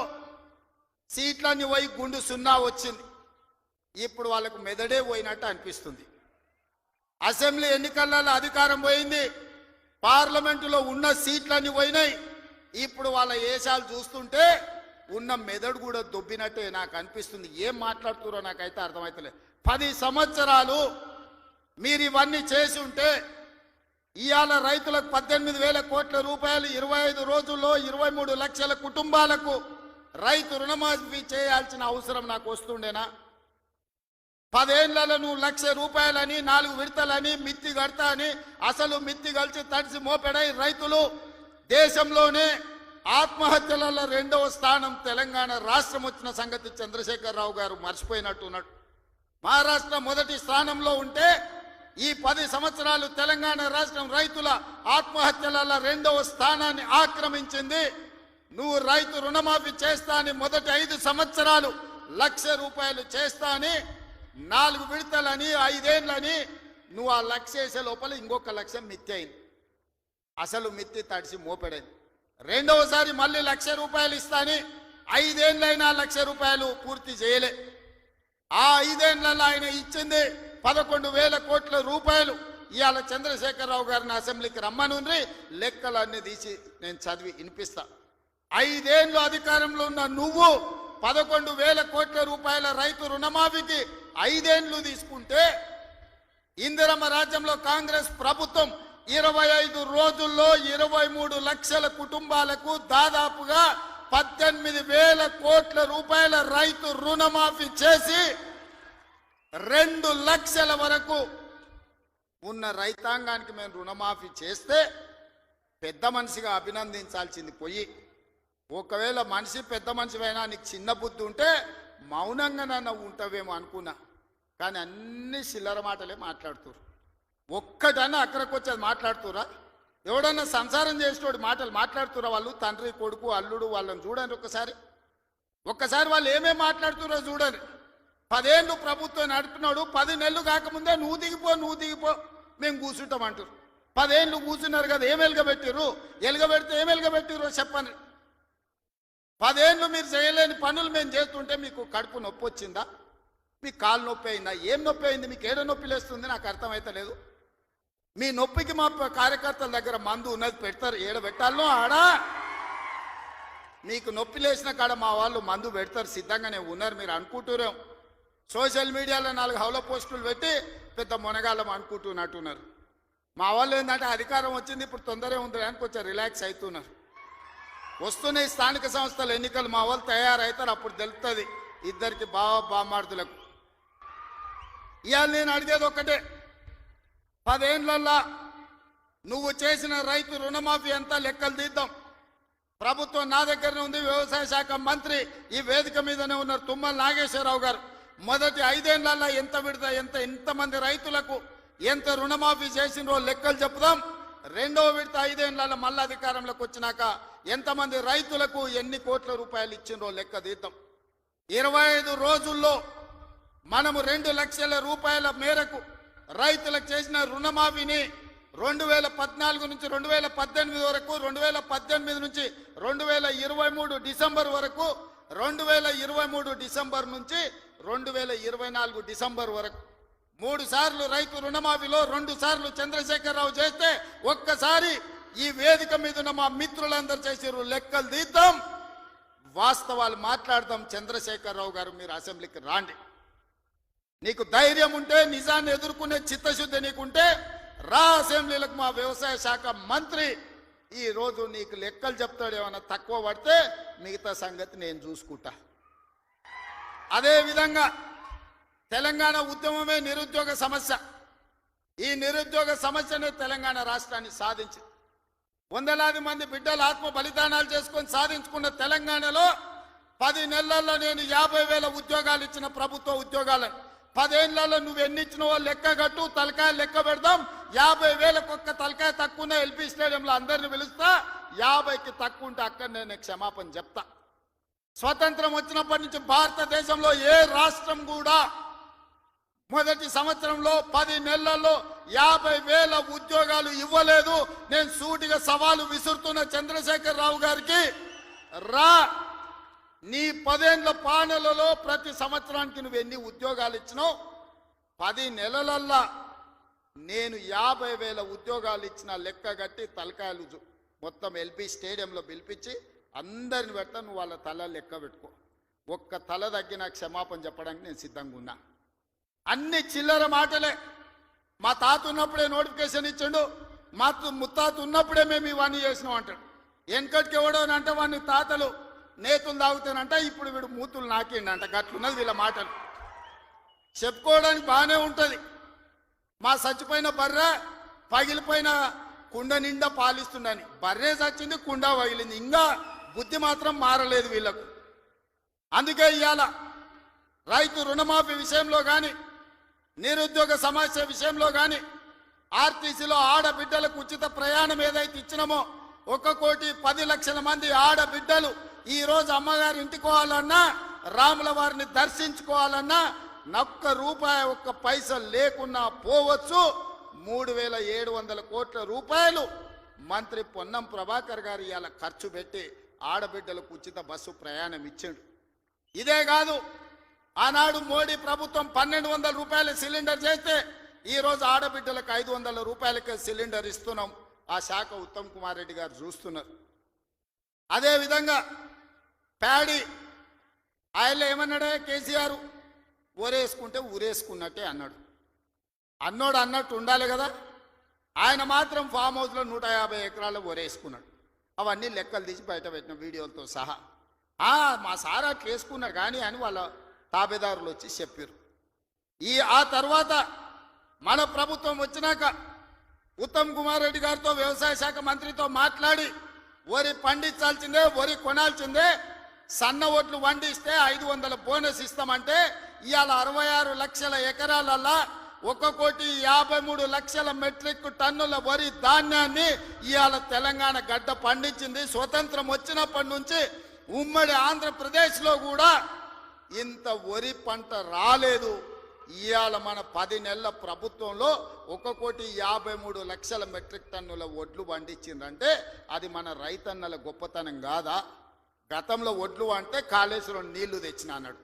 సీట్లన్నీ పోయి గుండు సున్నా వచ్చింది. ఇప్పుడు వాళ్ళకు మెదడే పోయినట్టు అనిపిస్తుంది. అసెంబ్లీ ఎన్నికలలో అధికారం పోయింది, పార్లమెంటులో ఉన్న సీట్లన్నీ పోయినాయి. ఇప్పుడు వాళ్ళ ఏషాలు చూస్తుంటే ఉన్న మెదడు కూడా దొబ్బినట్టే నాకు అనిపిస్తుంది. ఏం మాట్లాడుతున్నారో నాకైతే అర్థమవుతలేదు. 10 సంవత్సరాలు మీరు ఇవన్నీ చేసి ఉంటే ఇవాళ రైతులకు 18,000 కోట్ల రూపాయలు 25 రోజుల్లో 23 లక్షల కుటుంబాలకు రైతు రుణమాఫీ చేయాల్సిన అవసరం నాకు వస్తుండేనా? 10 ఏళ్లలో నువ్వు 1,00,000 రూపాయలని 4 విడతలని మిత్తి కడతా అని అసలు మిత్తి కలిసి తడిసి మోపెడై రైతులు దేశంలోనే ఆత్మహత్యలలో 2వ స్థానం తెలంగాణ రాష్ట్రం వచ్చిన సంగతి చంద్రశేఖరరావు గారు మర్చిపోయినట్టున్నాడు. మహారాష్ట్ర మొదటి స్థానంలో ఉంటే ఈ 10 సంవత్సరాలు తెలంగాణ రాష్ట్రం రైతుల ఆత్మహత్యలలో 2వ స్థానాన్ని ఆక్రమించింది. నువ్వు రైతు రుణమాఫీ చేస్తా అని మొదటి 5 సంవత్సరాలు 1,00,000 రూపాయలు చేస్తా అని 4 విడతలని 5 ఏళ్ళని నువ్వు ఆ 1,00,000 వేసే లోపల ఇంకొక 1,00,000 మిత్తి అయింది. అసలు మిత్తి తడిసి మోపెడైంది. రెండవసారి మళ్ళీ 1,00,000 రూపాయలు ఇస్తాని 5 ఏళ్ళైనా 1,00,000 రూపాయలు పూర్తి చేయలే. ఆ 5 ఏళ్లలో ఆయన ఇచ్చింది 11,000 కోట్ల రూపాయలు. ఇవాళ చంద్రశేఖరరావు గారిని అసెంబ్లీకి రమ్మనుండ్రి, లెక్కలన్నీ తీసి నేను చదివి వినిపిస్తా. 5 ఏళ్ళు అధికారంలో ఉన్న నువ్వు 11,000 కోట్ల రూపాయల రైతు రుణమాఫీకి 5 ఏళ్ళు తీసుకుంటే ఇందిరమ్మ రాజ్యంలో కాంగ్రెస్ ప్రభుత్వం 25 రోజుల్లో 23 లక్షల కుటుంబాలకు దాదాపుగా 18,000 కోట్ల రూపాయల రైతు రుణమాఫీ చేసి 2 లక్షల వరకు ఉన్న రైతాంగానికి మేము రుణమాఫీ చేస్తే పెద్ద మనిషిగా అభినందించాల్సింది పోయి, ఒకవేళ మనిషి పెద్ద మనిషివైనా నీకు చిన్న బుద్ధి ఉంటే మౌనంగా నన్ను ఉంటావేమో అనుకున్నా. కానీ అన్ని చిల్లర మాటలే మాట్లాడుతున్నారు. ఒక్కటన్నా అక్కడికి వచ్చేది మాట్లాడుతురా? ఎవడన్నా సంసారం చేసేటోడు మాటలు మాట్లాడుతురా? వాళ్ళు తండ్రి కొడుకు అల్లుడు వాళ్ళని చూడండి ఒక్కసారి వాళ్ళు ఏమేమి మాట్లాడుతురో చూడండి. 10 ఏళ్ళు ప్రభుత్వం నడిపినాడు, 10 నెలలు కాకముందే నువ్వు దిగిపో మేము కూర్చుంటాం అంటారు. 10 ఏళ్ళు కూర్చున్నారు కదా, ఏం ఎలుగబెట్టిర్రు? ఎలుగబెడితే ఏం ఎలుగబెట్టిర్రో చెప్పండి. 10 ఏళ్ళు మీరు చేయలేని పనులు మేము చేస్తుంటే మీకు కడుపు నొప్పి వచ్చిందా? మీకు కాలు నొప్పి అయిందా? ఏం నొప్పి అయింది? మీకు ఏడ నొప్పి లేస్తుంది? నాకు అర్థమైతలేదు. మీ నొప్పికి మా కార్యకర్తల దగ్గర మందు ఉన్నది, పెడతారు. ఏడ పెట్టాలనో ఆడా మీకు నొప్పి లేచిన కాడ మా వాళ్ళు మందు పెడతారు, సిద్ధంగానే ఉన్నారు. మీరు అనుకుంటున్నాం సోషల్ మీడియాలో 4 హౌల పోస్టులు పెట్టి పెద్ద మునగాళ్ళం అనుకుంటున్నట్టున్నారు. మా వాళ్ళు ఏంటంటే అధికారం వచ్చింది ఇప్పుడు తొందరగా ఉంది అని కొంచెం రిలాక్స్ అవుతున్నారు. వస్తున్నాయి స్థానిక సంస్థల ఎన్నికలు, మా వాళ్ళు తయారవుతారు, అప్పుడు తెలుస్తుంది ఇద్దరికి బామార్దులకు. ఇవాళ నేను అడిగేది ఒక్కటే, 10 ఏళ్లల్లో నువ్వు చేసిన రైతు రుణమాఫీ అంతా లెక్కలు తీద్దాం. ప్రభుత్వం నా దగ్గరనే ఉంది, వ్యవసాయ శాఖ మంత్రి ఈ వేదిక మీదనే ఉన్నారు తుమ్మల నాగేశ్వరరావు గారు. మొదటి 5 ఏళ్లలో ఎంతమంది రైతులకు ఎంత రుణమాఫీ చేసినో లెక్కలు చెప్దాం. 2వ విడత 5 ఏళ్లలో మళ్ళీ అధికారంలోకి వచ్చినాక ఎంతమంది రైతులకు ఎన్ని కోట్ల రూపాయలు ఇచ్చినో లెక్క తీద్దాం. 25 రోజుల్లో మనము 2 లక్షల రూపాయల మేరకు రైతులకు చేసిన రుణమాఫీని 2014 నుంచి 2018 వరకు, 2018 నుంచి 2023 డిసెంబర్ వరకు, 2023 డిసెంబర్ నుంచి 2024 డిసెంబర్ వరకు 3 సార్లు రైతు రుణమాఫీలో 2 సార్లు చంద్రశేఖరరావు చేస్తే ఒక్కసారి ఈ వేదిక మీద ఉన్న మా మిత్రులందరూ చేసారు. లెక్కలు తీద్దాం, వాస్తవాలు మాట్లాడదాం. చంద్రశేఖరరావు గారు మీరు అసెంబ్లీకి రాండి. నీకు ధైర్యం ఉంటే, నిజాన్ని ఎదుర్కొనే చిత్తశుద్ధి నీకుంటే రా అసెంబ్లీలకు. మా వ్యవసాయ శాఖ మంత్రి ఈ రోజు నీకు లెక్కలు చెప్తాడు. ఏమైనా తక్కువ పడితే మిగతా సంగతి నేను చూసుకుంటా. అదేవిధంగా తెలంగాణ ఉద్యమమే నిరుద్యోగ సమస్య. ఈ నిరుద్యోగ సమస్యనే తెలంగాణ రాష్ట్రాన్ని సాధించింది. వందలాది మంది బిడ్డలు ఆత్మ బలిదానాలు చేసుకొని సాధించుకున్న తెలంగాణలో 10 నెలల్లో నేను 50,000 ఉద్యోగాలు ఇచ్చిన ప్రభుత్వ ఉద్యోగాలను 10 ఏళ్లలో నువ్వు ఎన్ని ఇచ్చినవో లెక్క కట్టు, తలకాయ లెక్క పెడదాం. 50,000 ఒక్క తలకాయ తక్కువ ఎల్పీ స్టేడియంలో అందరిని పిలుస్తా. 50కి తక్కువ ఉంటే అక్కడ నేను క్షమాపణ చెప్తా. స్వతంత్రం వచ్చినప్పటి నుంచి భారతదేశంలో ఏ రాష్ట్రం కూడా మొదటి సంవత్సరంలో 10 నెలల్లో 50,000 ఉద్యోగాలు ఇవ్వలేదు. నేను సూటిగా సవాలు విసురుతున్న చంద్రశేఖర్ రావు గారికి, రా నీ 10 ఏళ్ల పాలనలో ప్రతి సంవత్సరానికి నువ్వు ఎన్ని ఉద్యోగాలు ఇచ్చినావు? 10 నెలలల్లా నేను 50,000 ఉద్యోగాలు ఇచ్చిన లెక్క కట్టి తలకాయలు మొత్తం ఎల్పీ స్టేడియంలో పిలిపించి అందరిని పెడతా. నువ్వు వాళ్ళ తల లెక్క పెట్టుకో. ఒక్క తల తగ్గిన క్షమాపణ చెప్పడానికి నేను సిద్ధంగా ఉన్నా. అన్ని చిల్లర మాటలే. మా తాత ఉన్నప్పుడే నోటిఫికేషన్ ఇచ్చిండు, మా ముత్తాత ఉన్నప్పుడే మేము ఇవన్నీ చేసినాం అంటాడు. వెనకటికి ఎవడో అంటే వాడిని తాతలు నేతులు తాగుతానంట, ఇప్పుడు వీడు మూతులు నాకిండంట. గట్లున్నది వీళ్ళ మాటలు. చెప్పుకోవడానికి బాగానే ఉంటుంది. మా చచ్చిపోయిన బర్రె పగిలిపోయిన కుండ నిండా పాలిస్తుండని. బర్రె చచ్చింది, కుండ పగిలింది. ఇంకా బుద్ధి మాత్రం మారలేదు వీళ్ళకు. అందుకే ఇవాళ రైతు రుణమాఫీ విషయంలో కానీ, నిరుద్యోగ సమస్య విషయంలో కానీ, ఆర్టీసీలో ఆడబిడ్డలకు ఉచిత ప్రయాణం ఏదైతే ఇచ్చినామో 1,10,00,000 మంది ఆడబిడ్డలు ఈరోజు అమ్మగారి ఇంటికి పోవాలన్నా, రాముల వారిని దర్శించుకోవాలన్నా ఒక్క రూపాయి ఒక్క పైసా లేకున్నా పోవచ్చు. 3,700 కోట్ల రూపాయలు మంత్రి పొన్నం ప్రభాకర్ గారు ఇవాళ ఖర్చు పెట్టి ఆడబిడ్డలకు ఉచిత బస్సు ప్రయాణం ఇచ్చాడు. ఇదే కాదు, ఆనాడు మోడీ ప్రభుత్వం 1,200 రూపాయల సిలిండర్ చేస్తే ఈరోజు ఆడబిడ్డలకు 500 రూపాయలకే సిలిండర్ ఇస్తున్నాం. ఆ శాఖ ఉత్తమ్ కుమార్ రెడ్డి గారు చూస్తున్నారు. అదేవిధంగా ప్యాడీ ఆయనలో ఏమన్నాడే కేసీఆర్, ఊరేసుకుంటే ఊరేసుకున్నట్టే అన్నాడు. అన్నోడు అన్నట్టు ఉండాలి కదా. ఆయన మాత్రం ఫామ్ హౌస్లో 150 ఎకరాలు ఊరేసుకున్నాడు. అవన్నీ లెక్కలు తీసి బయట పెట్టిన వీడియోలతో సహా. మా సార్ అట్లా వేసుకున్నాడు కానీ అని వాళ్ళ తాబేదారులు వచ్చి చెప్పారు. ఆ తర్వాత మన ప్రభుత్వం వచ్చినాక ఉత్తమ్ కుమార్ రెడ్డి గారితో వ్యవసాయ శాఖ మంత్రితో మాట్లాడి వరి పండించాల్సిందే, వరి కొనాల్సిందే, సన్న ఓట్లు వండిస్తే 500 బోనస్ ఇస్తామంటే ఇవాళ 66 లక్షల ఎకరాలల్లా 1,53,00,000 మెట్రిక్ టన్నుల వరి ధాన్యాన్ని ఇవాళ తెలంగాణ గడ్డ పండించింది. స్వతంత్రం వచ్చినప్పటి నుంచి ఉమ్మడి ఆంధ్రప్రదేశ్లో కూడా ఇంత వరి పంట రాలేదు. ఇవాళ మన 10 నెలల ప్రభుత్వంలో 1,53,00,000 మెట్రిక్ టన్నుల వడ్లు పండించిందంటే అది మన రైతన్నల గొప్పతనం కాదా? గతంలో వడ్లు అంటే కాళేశ్వరం నీళ్లు తెచ్చిన అన్నాడు.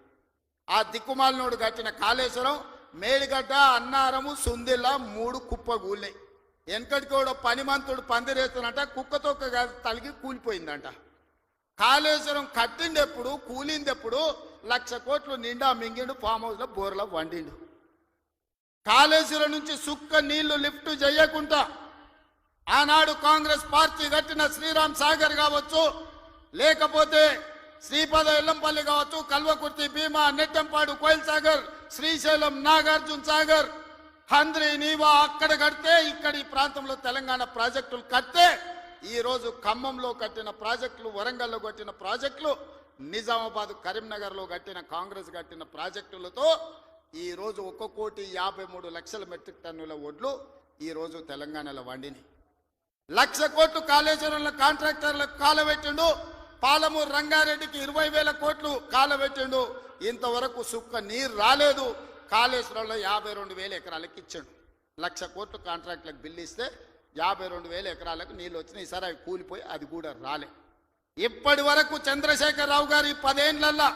ఆ దిక్కుమాలినోడు కట్టిన కాళేశ్వరం మేడిగడ్డ, అన్నారము, సుందిల్ల 3 కుప్పగూలినాయి. వెనకటికి కూడా పనిమంతుడు పందిరేస్తున్నట్ట కుక్కతో తలిగి కూలిపోయిందంట. కాళేశ్వరం కట్టిండెప్పుడు, కూలిందెప్పుడు 1,00,000 కోట్లు నిండా మింగిండు, ఫామ్ హౌస్లో బోర్లో వండిండు. కాళేశ్వరం నుంచి సుక్క నీళ్లు లిఫ్ట్ చేయకుండా ఆనాడు కాంగ్రెస్ పార్టీ కట్టిన శ్రీరామ్ సాగర్ కావచ్చు, లేకపోతే శ్రీపద ఎల్లంపల్లి కావచ్చు, కల్వకుర్తి, భీమా, నెట్టంపాడు, కోయిల్ సాగర్, శ్రీశైలం, నాగార్జున సాగర్, హంద్రి, నీవా అక్కడ కడితే ఇక్కడ ఈ ప్రాంతంలో తెలంగాణ ప్రాజెక్టులు కడితే ఈరోజు ఖమ్మంలో కట్టిన ప్రాజెక్టులు, వరంగల్లో కట్టిన ప్రాజెక్టులు, నిజామాబాద్, కరీంనగర్లో కట్టిన కాంగ్రెస్ కట్టిన ప్రాజెక్టులతో ఈరోజు 1,53,00,000 మెట్రిక్ టన్నుల వడ్లు ఈరోజు తెలంగాణలో వండిని. 1,00,000 కోట్లు కాళేశ్వరంలో కాంట్రాక్టర్లకు కాలబెట్టిండు. పాలమూరు రంగారెడ్డికి 20,000 కోట్లు కాలబెట్టిండు. ఇంతవరకు సుక్క నీరు రాలేదు. కాళేశ్వరంలో 52,000 ఎకరాలకు ఇచ్చాడు. 1,00,000 కోట్లు కాంట్రాక్టులకు బిల్లు ఇస్తే 52,000 ఎకరాలకు నీళ్ళు వచ్చినాయి. ఈసారి అవి కూలిపోయి అది కూడా రాలే. ఇప్పటి వరకు చంద్రశేఖర్ రావు గారు 10 ఏళ్లల్లా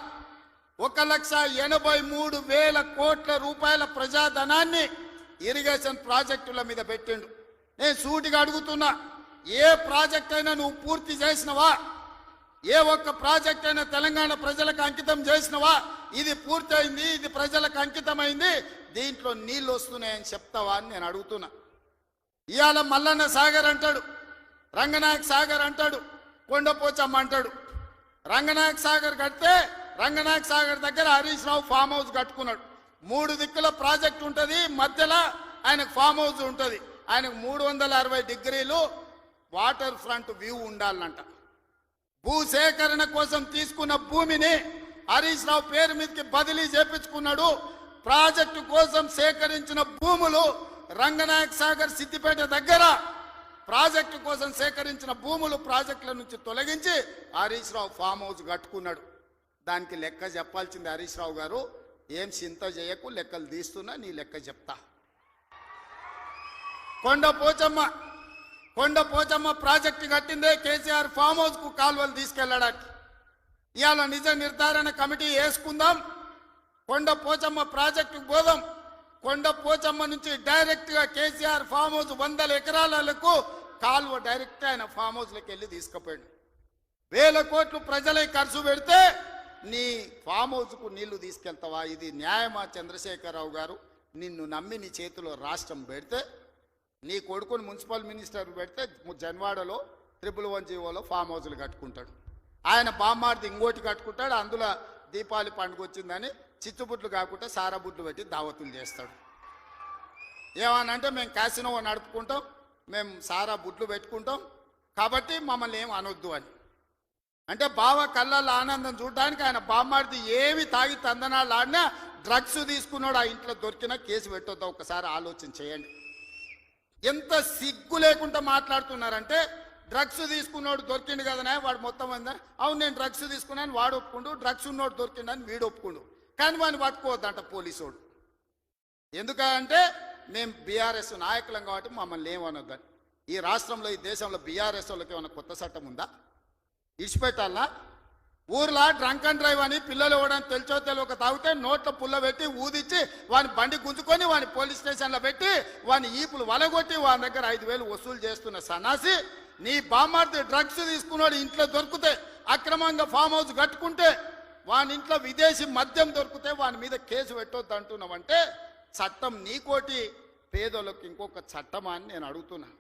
1,83,000 కోట్ల రూపాయల ప్రజాధనాన్ని ఇరిగేషన్ ప్రాజెక్టుల మీద పెట్టిండు. నేను సూటిగా అడుగుతున్నా, ఏ ప్రాజెక్ట్ అయినా నువ్వు పూర్తి చేసినవా? ఏ ఒక్క ప్రాజెక్ట్ అయినా తెలంగాణ ప్రజలకు అంకితం చేసినవా? ఇది పూర్తయింది, ఇది ప్రజలకు అంకితమైంది, దీంట్లో నీళ్ళు వస్తున్నాయని చెప్తావా అని నేను అడుగుతున్నా. ఇవాళ మల్లన్న సాగర్ అంటాడు, రంగనాయక్ సాగర్ అంటాడు, కొండపోచమ్మ అంటాడు. రంగనాయక్ సాగర్ కడితే రంగనాయక్ సాగర్ దగ్గర హరీష్ రావు ఫామ్ హౌస్ కట్టుకున్నాడు. 3 దిక్కుల ప్రాజెక్ట్ ఉంటుంది, మధ్యలో ఆయనకు ఫామ్ హౌస్ ఉంటుంది. ఆయనకు 360 డిగ్రీలు వాటర్ ఫ్రంట్ వ్యూ ఉండాలంట. భూసేకరణ కోసం తీసుకున్న భూమిని హరీష్ రావు పేరు మీదకి బదిలీ చేపించుకున్నాడు. ప్రాజెక్టు కోసం సేకరించిన భూములు రంగనాయక సాగర్ సిద్దిపేట దగ్గర ప్రాజెక్టు కోసం సేకరించిన భూములు ప్రాజెక్టుల నుంచి తొలగించి హరీష్ రావు ఫామ్ హౌస్ కట్టుకున్నాడు. దానికి లెక్క చెప్పాల్సింది హరీష్ రావు గారు. ఏం చింత చేయకు, లెక్కలు తీస్తున్నా, నీ లెక్క చెప్తా. కొండ పోచమ్మ ప్రాజెక్టు కట్టిందే కేసీఆర్ ఫామ్ హౌస్ కు కాలువలు తీసుకెళ్లడానికి. ఇవాళ నిజ నిర్ధారణ కమిటీ వేసుకుందాం, కొండ పోచమ్మ ప్రాజెక్టుకు పోదాం. కొండ పోచమ్మ నుంచి డైరెక్ట్ గా కేసీఆర్ ఫామ్ హౌస్ 100 ఎకరాలకు కాలువ డైరెక్ట్ ఆయన ఫామ్ హౌస్ లోకి వెళ్ళి తీసుకుపోయాడు. 1000 కోట్లు ప్రజలే ఖర్చు పెడితే నీ ఫామ్ హౌస్ కు నీళ్లు తీసుకెళ్తావా? ఇది న్యాయమా? చంద్రశేఖరరావు గారు, నిన్ను నమ్మి నీ చేతిలో రాష్ట్రం పెడితే, నీ కొడుకుని మున్సిపల్ మినిస్టర్ పెడితే జన్వాడలో 111 జీవోలో ఫామ్ హౌస్లు కట్టుకుంటాడు. ఆయన బామ్మార్ది ఇంకోటి కట్టుకుంటాడు. అందులో దీపావళి పండుగ వచ్చిందని చిచ్చుబుట్లు కాకుండా సారా బుట్లు పెట్టి దావతులు చేస్తాడు. ఏమనంటే మేము క్యాసినో నడుపుకుంటాం, మేము సారా బుట్లు పెట్టుకుంటాం కాబట్టి మమ్మల్ని ఏం అనొద్దు అని. అంటే బావ కళ్ళల్లో ఆనందం చూడడానికి ఆయన బామ్మార్ది ఏమి తాగి తందనాలు ఆడినా డ్రగ్స్ తీసుకున్నాడు ఆ ఇంట్లో దొరికినా కేసు పెట్టొద్దా? ఒకసారి ఆలోచన చేయండి. ఎంత సిగ్గు లేకుండా మాట్లాడుతున్నారంటే, డ్రగ్స్ తీసుకున్నాడు దొరికిండు కదనే వాడు మొత్తం అందా, అవును నేను డ్రగ్స్ తీసుకున్నాను వాడు ఒప్పుకుండు, డ్రగ్స్ ఉన్నోడు దొరికిండని వీడు ఒప్పుకుండు, కానీ వాడిని పట్టుకోవద్దంట పోలీసోడు. ఎందుకంటే మేము బీఆర్ఎస్ నాయకులం కాబట్టి మమ్మల్ని ఏమనొద్దని. ఈ రాష్ట్రంలో ఈ దేశంలో బీఆర్ఎస్ వాళ్ళకి ఏమైనా కొత్త చట్టం ఉందా? ఇడిచిపెట్టాలా? ఊర్లో డ్రంక్ అండ్ డ్రైవ్ అని పిల్లలు ఇవ్వడానికి తెలిసో తెలియక తాగితే నోట్లో పుల్ల పెట్టి ఊదిచ్చి వాని బండి గుంజుకొని వాని పోలీస్ స్టేషన్లో పెట్టి వాని ఈపులు వలగొట్టి వాని దగ్గర 5,000 వసూలు చేస్తున్న సన్నాసి, నీ బామ్మార్ది డ్రగ్స్ తీసుకున్నాడు ఇంట్లో దొరికితే, అక్రమంగా ఫామ్ హౌస్ కట్టుకుంటే, వాని ఇంట్లో విదేశీ మద్యం దొరికితే వాని మీద కేసు పెట్టొద్దు అంటున్నావంటే చట్టం నీకోటి పేదోళ్ళకి ఇంకొక చట్టమా అని నేను అడుగుతున్నా.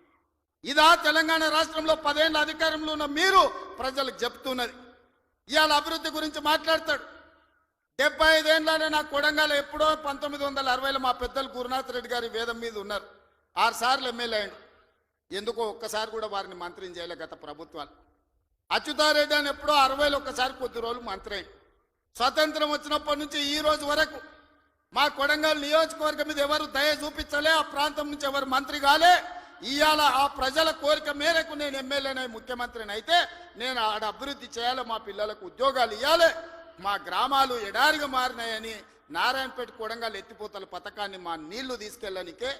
ఇదా తెలంగాణ రాష్ట్రంలో 10 ఏళ్ళ అధికారంలో ఉన్న మీరు ప్రజలకు చెప్తున్నది? ఇవాళ అభివృద్ధి గురించి మాట్లాడతాడు. 75 ఏళ్ళనే నా కొడంగల్ ఎప్పుడో 1960లో మా పెద్దలు గురునాథ్ రెడ్డి గారి వేదం మీద ఉన్నారు. 6 సార్లు ఎమ్మెల్యే అయ్యాడు. ఎందుకో ఒక్కసారి కూడా వారిని మంత్రిని చేయలే గత ప్రభుత్వాలు. అచ్యుతారెడ్డి అని ఎప్పుడో 60లో ఒక్కసారి కొద్ది రోజులు మంత్రి అయ్యాడు. స్వతంత్రం వచ్చినప్పటి నుంచి ఈ రోజు వరకు మా కొడంగల్ నియోజకవర్గం మీద ఎవరు దయ చూపించలే, ఆ ప్రాంతం నుంచి ఎవరు మంత్రి కాలే. ఇవాళ ఆ ప్రజల కోరిక మేరకు నేను ఎమ్మెల్యేనై ముఖ్యమంత్రిని అయితే నేను ఆడ అభివృద్ధి చేయాలి, మా పిల్లలకు ఉద్యోగాలు ఇవ్వాలి, మా గ్రామాలు ఎడారిగా మారినాయని నారాయణపేట కొడంగల్ ఎత్తిపోతల పథకాన్ని మా నీళ్లు తీసుకెళ్ళనికే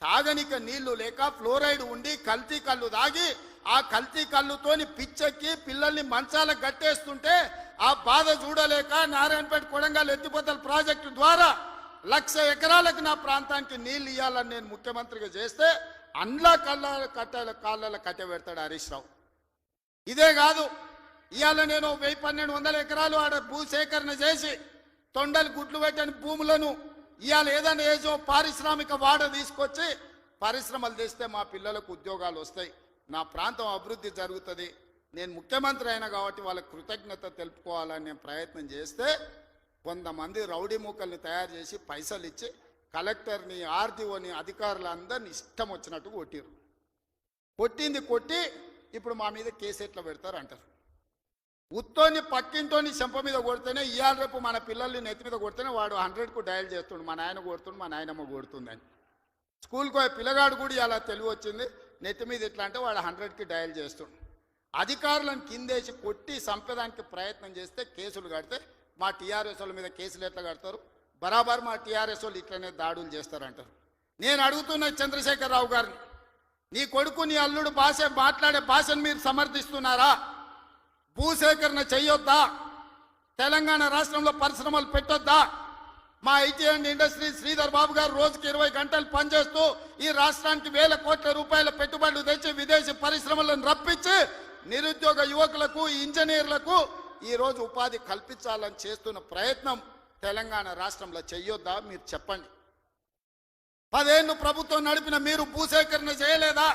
తాగనిక నీళ్లు లేక ఫ్లోరైడ్ ఉండి కల్తీ కళ్ళు తాగి ఆ కల్తీ కళ్ళుతోని పిచ్చెక్కి పిల్లల్ని మంచాలకు గట్టేస్తుంటే ఆ బాధ చూడలేక నారాయణపేట కొడంగల్ ఎత్తిపోతల ప్రాజెక్టు ద్వారా 1,00,000 ఎకరాలకు నా ప్రాంతానికి నీళ్లు ఇవ్వాలని నేను ముఖ్యమంత్రిగా చేస్తే అండ్ల కాళ్ళ కట్టె పెడతాడు హరీష్ రావు. ఇదే కాదు, ఇవాళ నేను 1,1200 ఎకరాలు ఆడ భూసేకరణ చేసి తొండలు గుడ్లు పెట్టని భూములను ఇవాళ ఏదైనా ఏజో పారిశ్రామిక వాడ తీసుకొచ్చి పరిశ్రమలు తెస్తే మా పిల్లలకు ఉద్యోగాలు వస్తాయి, నా ప్రాంతం అభివృద్ధి జరుగుతుంది. నేను ముఖ్యమంత్రి అయినా కాబట్టి వాళ్ళకి కృతజ్ఞత తెలుపుకోవాలని నేను ప్రయత్నం చేస్తే కొంతమంది రౌడీ మూకల్ని తయారు చేసి పైసలు ఇచ్చి కలెక్టర్ని ఆర్డీఓని అధికారులందరినీ ఇష్టం వచ్చినట్టు కొట్టిరు. కొట్టింది కొట్టి ఇప్పుడు మా మీద కేసు ఎట్లా పెడతారు అంటారు. ఉత్తోని పక్కింటోని చెంప మీద కొడితేనే ఇవాళ రేపు మన పిల్లల్ని నెత్తి మీద కొడితేనే వాడు 100కు డయల్ చేస్తుండు, మా నాయన కొడుతుండు, మా నాయనమ్మ కొడుతుందని. స్కూల్కి పోయే పిల్లగాడు కూడా ఇలా తెలివి వచ్చింది, నెత్తి మీద ఇట్లా అంటే వాడు 100కి డయల్ చేస్తుండు. అధికారులను కిందేసి కొట్టి చంపేదానికి ప్రయత్నం చేస్తే కేసులు కడితే మా టీఆర్ఎస్ వాళ్ళ మీద కేసులు ఎట్లా కడతారు? బరాబర్ మా టీఆర్ఎస్ వాళ్ళు ఇట్లనే దాడులు చేస్తారంటారు. నేను అడుగుతున్న చంద్రశేఖరరావు గారిని, నీ కొడుకు నీ అల్లుడు మాట్లాడే భాషను మీరు సమర్థిస్తున్నారా? భూసేకరణ చెయ్యొద్దా? తెలంగాణ రాష్ట్రంలో పరిశ్రమలు పెట్టొద్దా? మా IT and industry Sridhar Babu గారు రోజుకి 20 గంటలు పనిచేస్తూ ఈ రాష్ట్రానికి 1,000 కోట్ల రూపాయల పెట్టుబడులు తెచ్చి విదేశీ పరిశ్రమలను రప్పించి నిరుద్యోగ యువకులకు ఇంజనీర్లకు ఈరోజు ఉపాధి కల్పించాలని చేస్తున్న ప్రయత్నం తెలంగాణ రాష్ట్రంలో చెయ్యొద్దా? మీరు చెప్పండి. 10 ఏళ్ళు ప్రభుత్వం నడిపిన మీరు భూసేకరణ చేయలేదా?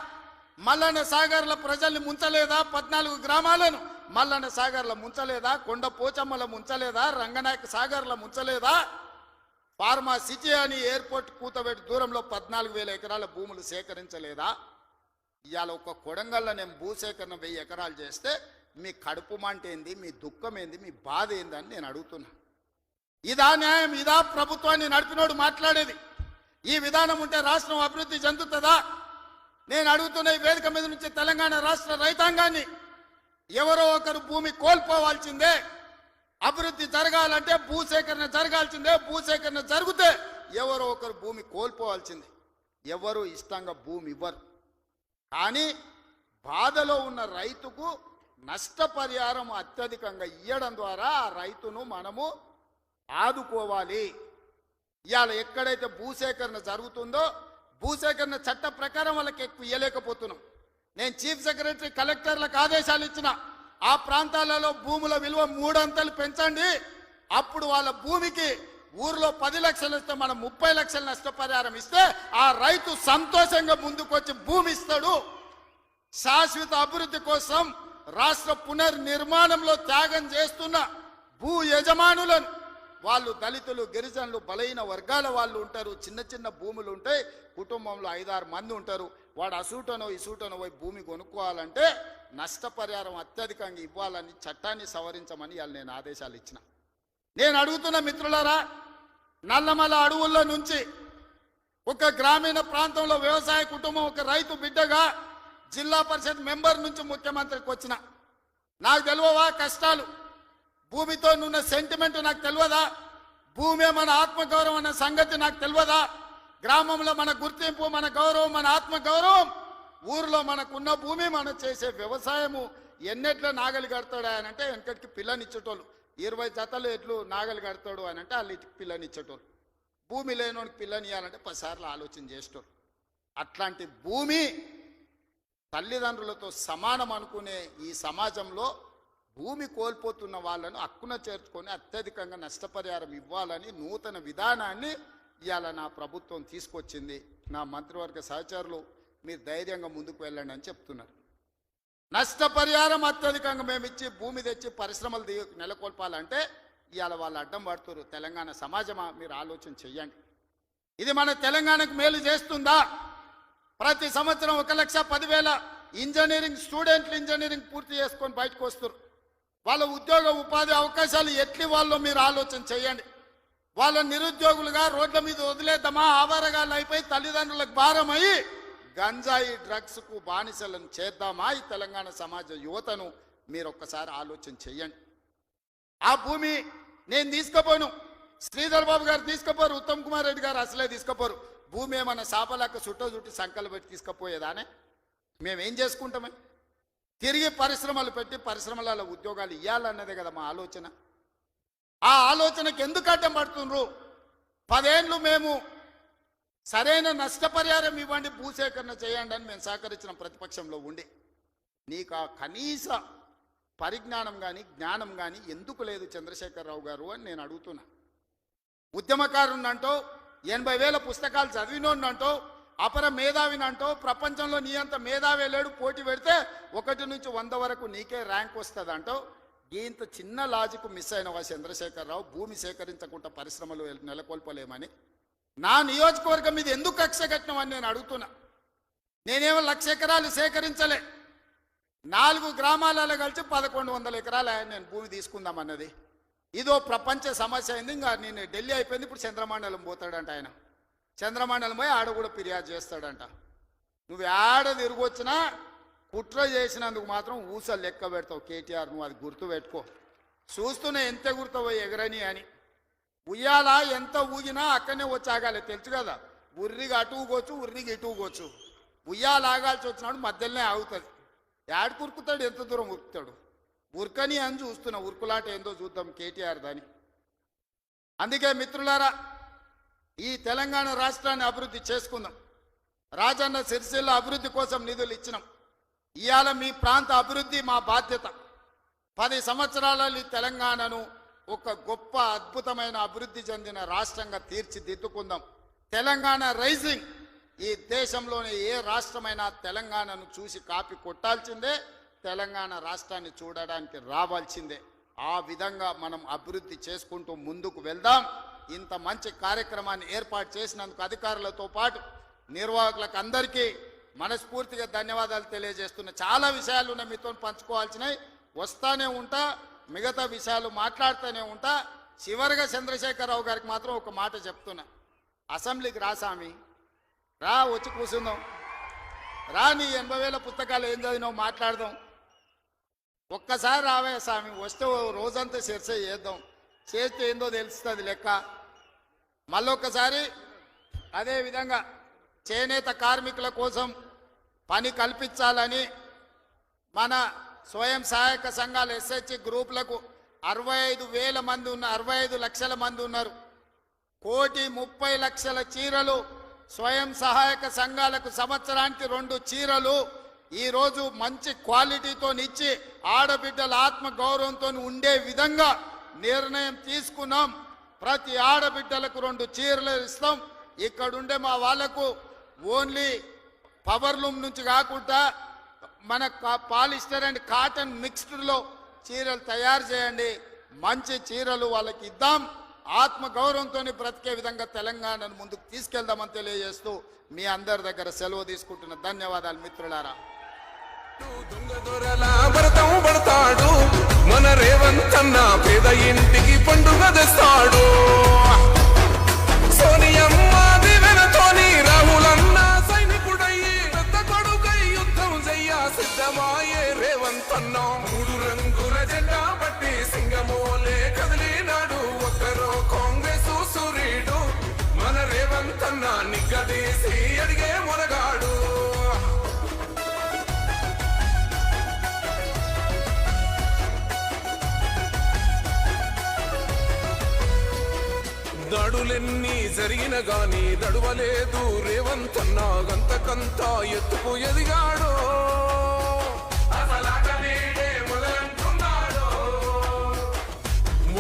మల్లన్న సాగర్ల ప్రజల్ని ముంచలేదా? 14 గ్రామాలను మల్లన్న సాగర్ల ముంచలేదా? కొండ పోచమ్మల ముంచలేదా? రంగనాయక సాగర్ల ముంచలేదా? ఫార్మా సిటీ అని ఎయిర్పోర్ట్ కూతబెట్టి దూరంలో 14,000 ఎకరాల భూములు సేకరించలేదా? ఇవాళ ఒక కొడంగల్లో నేను భూసేకరణ 1000 ఎకరాలు చేస్తే మీ కడుపు మంట ఏంది, మీ దుఃఖం ఏంది, మీ బాధ ఏందని నేను అడుగుతున్నా. ఇదా న్యాయం? ఇదా ప్రభుత్వాన్ని నడిపినోడు మాట్లాడేది? ఈ విధానం ఉంటే రాష్ట్రం అభివృద్ధి చెందుతుందా? నేను అడుగుతున్న ఈ వేదిక మీద నుంచి తెలంగాణ రాష్ట్ర రైతాంగాన్ని, ఎవరో ఒకరు భూమి కోల్పోవాల్సిందే. అభివృద్ధి జరగాలంటే భూసేకరణ జరగాల్సిందే. భూసేకరణ జరిగితే ఎవరో ఒకరు భూమి కోల్పోవాల్సిందే. ఎవరు ఇష్టంగా భూమి ఇవ్వరు. కానీ బాధలో ఉన్న రైతుకు నష్టపరిహారం అత్యధికంగా ఇవ్వడం ద్వారా ఆ రైతును మనము ఆదుకోవాలి. ఇవాళ ఎక్కడైతే భూసేకరణ జరుగుతుందో భూసేకరణ చట్ట ప్రకారం వాళ్ళకి ఎక్కువ ఇవ్వలేకపోతున్నాం. నేను చీఫ్ సెక్రటరీ కలెక్టర్లకు ఆదేశాలు ఇచ్చిన, ఆ ప్రాంతాలలో భూముల విలువ 3 అంతలు పెంచండి. అప్పుడు వాళ్ళ భూమికి ఊర్లో 10 లక్షలు ఇస్తే మనం 30 లక్షల నష్టపరిహారం ఇస్తే ఆ రైతు సంతోషంగా ముందుకొచ్చి భూమి ఇస్తాడు. శాశ్వత అభివృద్ధి కోసం రాష్ట్ర పునర్నిర్మాణంలో త్యాగం చేస్తున్న భూ యజమానులను, వాళ్ళు దళితులు, గిరిజనులు, బలైన వర్గాల వాళ్ళు ఉంటారు. చిన్న చిన్న భూములు ఉంటాయి, కుటుంబంలో 5-6 మంది ఉంటారు. వాడు అసూటనో ఇసూటనో పోయి భూమి కొనుక్కోవాలంటే నష్టపరిహారం అత్యధికంగా ఇవ్వాలని చట్టాన్ని సవరించమని వాళ్ళు నేను ఆదేశాలు ఇచ్చిన. నేను అడుగుతున్న మిత్రులారా, నల్లమల అడవుల్లో నుంచి ఒక గ్రామీణ ప్రాంతంలో వ్యవసాయ కుటుంబం, ఒక రైతు బిడ్డగా జిల్లా పరిషత్ మెంబర్ నుంచి ముఖ్యమంత్రికి వచ్చిన. నాకు తెలియవా కష్టాలు? భూమితో ఉన్న సెంటిమెంట్ నాకు తెలియదా? భూమే మన ఆత్మగౌరవం అనే సంగతి నాకు తెలియదా? గ్రామంలో మన గుర్తింపు, మన గౌరవం, మన ఆత్మగౌరవం, ఊరిలో మనకున్న భూమి, మనం చేసే వ్యవసాయము. ఎన్నెట్లా నాగలి కడతాడు అని అంటే వెనకటికి పిల్లనిచ్చేటోళ్ళు. 20 జతలు ఎట్లు నాగలి కడతాడు అని అంటే వాళ్ళు పిల్లనిచ్చేటోళ్ళు. భూమి లేనోనికి పిల్లనియాలంటే 10 సార్లు ఆలోచన చేసేటోళ్ళు. అట్లాంటి భూమి తల్లిదండ్రులతో సమానం అనుకునే ఈ సమాజంలో భూమి కోల్పోతున్న వాళ్ళను హక్కున చేర్చుకొని అత్యధికంగా నష్టపరిహారం ఇవ్వాలని నూతన విధానాన్ని ఇవాళ నా ప్రభుత్వం తీసుకొచ్చింది. నా మంత్రివర్గ సహచరులు మీరు ధైర్యంగా ముందుకు వెళ్ళండి అని చెప్తున్నారు. నష్టపరిహారం అత్యధికంగా మేము ఇచ్చి భూమి తెచ్చి పరిశ్రమలు నెలకొల్పాలంటే ఇవాళ వాళ్ళు అడ్డం పడుతున్నారు. తెలంగాణ సమాజమా, మీరు ఆలోచన చెయ్యండి. ఇది మన తెలంగాణకు మేలు చేస్తుందా? ప్రతి సంవత్సరం 1,10,000 ఇంజనీరింగ్ స్టూడెంట్లు ఇంజనీరింగ్ పూర్తి చేసుకొని బయటకు వస్తారు. వాళ్ళ ఉద్యోగ ఉపాధి అవకాశాలు ఎట్లి వాళ్ళో మీరు ఆలోచన చేయండి. వాళ్ళ నిరుద్యోగులుగా రోడ్ల మీద వదిలేద్దామా? ఆవారగాళ్ళు అయిపోయి తల్లిదండ్రులకు భారమయ్యి గంజాయి డ్రగ్స్కు బానిసలను చేద్దామా? ఈ తెలంగాణ సమాజ యువతను మీరు ఒక్కసారి ఆలోచన చెయ్యండి. ఆ భూమి నేను తీసుకుపోను, శ్రీధర్ బాబు గారు తీసుకుపోరు, ఉత్తమ్ కుమార్ రెడ్డి గారు అసలే తీసుకుపోరు. భూమి ఏమన్నా సాపలాక చుట్టి సంకలు పెట్టి తీసుకుపోయేదానే? మేమేం చేసుకుంటామే? తిరిగి పరిశ్రమలు పెట్టి పరిశ్రమలలో ఉద్యోగాలు ఇవ్వాలన్నదే కదా మా ఆలోచన. ఆ ఆలోచనకు ఎందుకు అడ్డం పడుతున్నారు? 10 ఏళ్ళు మేము సరైన నష్టపరిహారం ఇవ్వండి, భూసేకరణ చేయండి అని మేము సహకరించిన ప్రతిపక్షంలో ఉండి నీకు ఆ కనీస పరిజ్ఞానం కానీ జ్ఞానం కానీ ఎందుకు లేదు చంద్రశేఖరరావు గారు అని నేను అడుగుతున్నా. ఉద్యమకారునంటో 80,000 పుస్తకాలు చదివినోన్నంటో అపర మేధావినంటో ప్రపంచంలో నీ అంత మేధావి లేడు, పోటీ పెడితే 1 నుంచి 100 వరకు నీకే ర్యాంక్ వస్తుంది అంటో ఇంత చిన్న లాజిక్ మిస్ అయినవా చంద్రశేఖరరావు? భూమి సేకరించకుండా పరిశ్రమలు నెలకొల్పలేమని నా నియోజకవర్గం మీద ఎందుకు కక్ష కట్టినవని నేను అడుగుతున్నా. నేనేమో 1,00,000 ఎకరాలు సేకరించలే, 4 గ్రామాలలో కలిసి 1,100 ఎకరాలు నేను భూమి తీసుకుందామన్నది. ఇదో ప్రపంచ సమస్య అయింది. ఇంకా నేను ఢిల్లీ అయిపోయింది, ఇప్పుడు చంద్రమండలం పోతాడంట ఆయన. చంద్రమండలం పోయి ఆడ కూడా ఫిర్యాదు చేస్తాడంట. నువ్వు ఆడ తిరిగి వచ్చినా కుట్ర చేసినందుకు మాత్రం ఊసలు లెక్క పెడతావు కేటీఆర్, నువ్వు అది గుర్తు పెట్టుకో. చూస్తూనే ఎంత గుర్తవో ఎగరని అని. ఉయ్యాల ఎంత ఊగినా అక్కడనే వచ్చి ఆగాలి, తెలుసు కదా. ఉర్రికి అటు ఊగొచ్చు, ఉర్రికి ఇటు ఊగొచ్చు. ఉయ్యాల ఆగాల్సి వచ్చినాడు మధ్యలోనే ఆగుతుంది. యాడ్ కురుకుతాడు, ఎంత దూరం ఉరుకుతాడు? ఉరకని అని చూస్తున్నా. ఉరుకులాట ఏందో చూద్దాం కేటీఆర్ దాని. అందుకే మిత్రులారా, ఈ తెలంగాణ రాష్ట్రాన్ని అభివృద్ధి చేసుకుందాం. రాజన్న సిరిసిల్ల అభివృద్ధి కోసం నిధులు ఇచ్చినాం. ఇవాళ మీ ప్రాంత అభివృద్ధి మా బాధ్యత. 10 సంవత్సరాలలో తెలంగాణను ఒక గొప్ప అద్భుతమైన అభివృద్ధి చెందిన రాష్ట్రంగా తీర్చిదిద్దుకుందాం. తెలంగాణ రైజింగ్. ఈ దేశంలోని ఏ రాష్ట్రమైనా తెలంగాణను చూసి కాపీ కొట్టాల్సిందే, తెలంగాణ రాష్ట్రాన్ని చూడడానికి రావాల్సిందే. ఆ విధంగా మనం అభివృద్ధి చేసుకుంటూ ముందుకు వెళ్దాం. ఇంత మంచి కార్యక్రమాన్ని ఏర్పాటు చేసినందుకు అధికారులతో పాటు నిర్వాహకులకు అందరికీ మనస్ఫూర్తిగా ధన్యవాదాలు తెలియజేస్తున్నా. చాలా విషయాలు ఉన్నాయి మీతో పంచుకోవాల్సినవి, వస్తానే ఉంటా, మిగతా విషయాలు మాట్లాడుతూనే ఉంటా. చివరిగా చంద్రశేఖరరావు గారికి మాత్రం ఒక మాట చెప్తున్నా, అసెంబ్లీకి రా స్వామి, రా, వచ్చి కూర్చుందాం, రా, నీ 80,000 పుస్తకాలు ఏం చదివినావు మాట్లాడదాం, ఒక్కసారి రావే స్వామి, వస్తే రోజంతా చర్చ చేద్దాం, చేస్తే ఏందో తెలుస్తుంది లెక్క. మళ్ళొక్కసారి అదేవిధంగా చేనేత కార్మికుల కోసం పని కల్పించాలని మన స్వయం సహాయక సంఘాల ఎస్హెచ్ గ్రూపులకు 65,000 మంది ఉన్నారు, 65 లక్షల మంది ఉన్నారు. 1,30,00,000 చీరలు స్వయం సహాయక సంఘాలకు సంవత్సరానికి 2 చీరలు ఈరోజు మంచి క్వాలిటీతో ఇచ్చి ఆడబిడ్డల ఆత్మ గౌరవంతో ఉండే విధంగా నిర్ణయం తీసుకున్నాం. ప్రతి ఆడబిడ్డలకు 2 చీరలు ఇస్తాం. ఇక్కడుండే మా వాళ్లకు ఓన్లీ పవర్ లూమ్ నుంచి కాకుండా మన పాలిస్టర్ అండ్ కాటన్ మిక్స్డ్లో చీరలు తయారు చేయండి, మంచి చీరలు వాళ్ళకి ఇద్దాం, ఆత్మ గౌరవంతో బ్రతికే విధంగా తెలంగాణను ముందుకు తీసుకెళ్దామని తెలియజేస్తూ మీ అందరి దగ్గర సెలవు తీసుకుంటున్న. ధన్యవాదాలు మిత్రులారా. మన రేవంత్ అన్న పేద ఇంటికి పండుగ తెస్తాడు. సోనియమ్మ దివెనతోని రాహులన్న సైనికుడయ్యి పెద్ద కొడుకై యుద్ధం చెయ్య సిద్ధమాయే రేవంత్ అన్న. 3 రంగుల జెండా బట్టి సింగమోలే కదిలినాడు, ఒక్కరో కాంగ్రెస్ సూర్యుడు. మన రేవంత్ అన్న నిగ్గదీసి అడిగే మొనగాడు. దాడులెన్ని జరిగిన గాని దడువలేదు రేవంత్ అన్న, గంతకంత ఎత్తుకు ఎదిగాడు.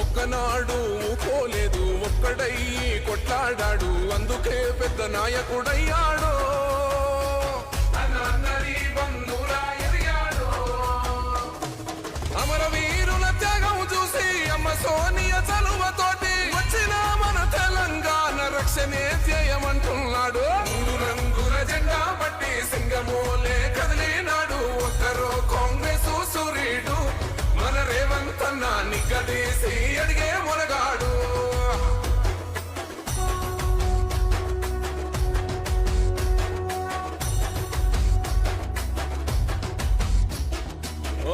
ఒక్కనాడు ఊకోలేదు, ఒక్కడయ్యి కొట్లాడాడు, అందుకే పెద్ద నాయకుడయ్యాడు. అమరవీరుల త్యాగం చూసి అమ్మ సోనియ చలువతోటి వచ్చిన మన తెలంగాణ రక్షణే ధ్యేయమంటున్నాడు. 3 రంగుల జెండా బట్టి సింగమోలే కదిలినాడు, ఒక్కరో కాంగ్రెస్ సూర్యుడు. మన రేవంత్ అన్న నిగ్గదీసి అడిగే మొనగాడు.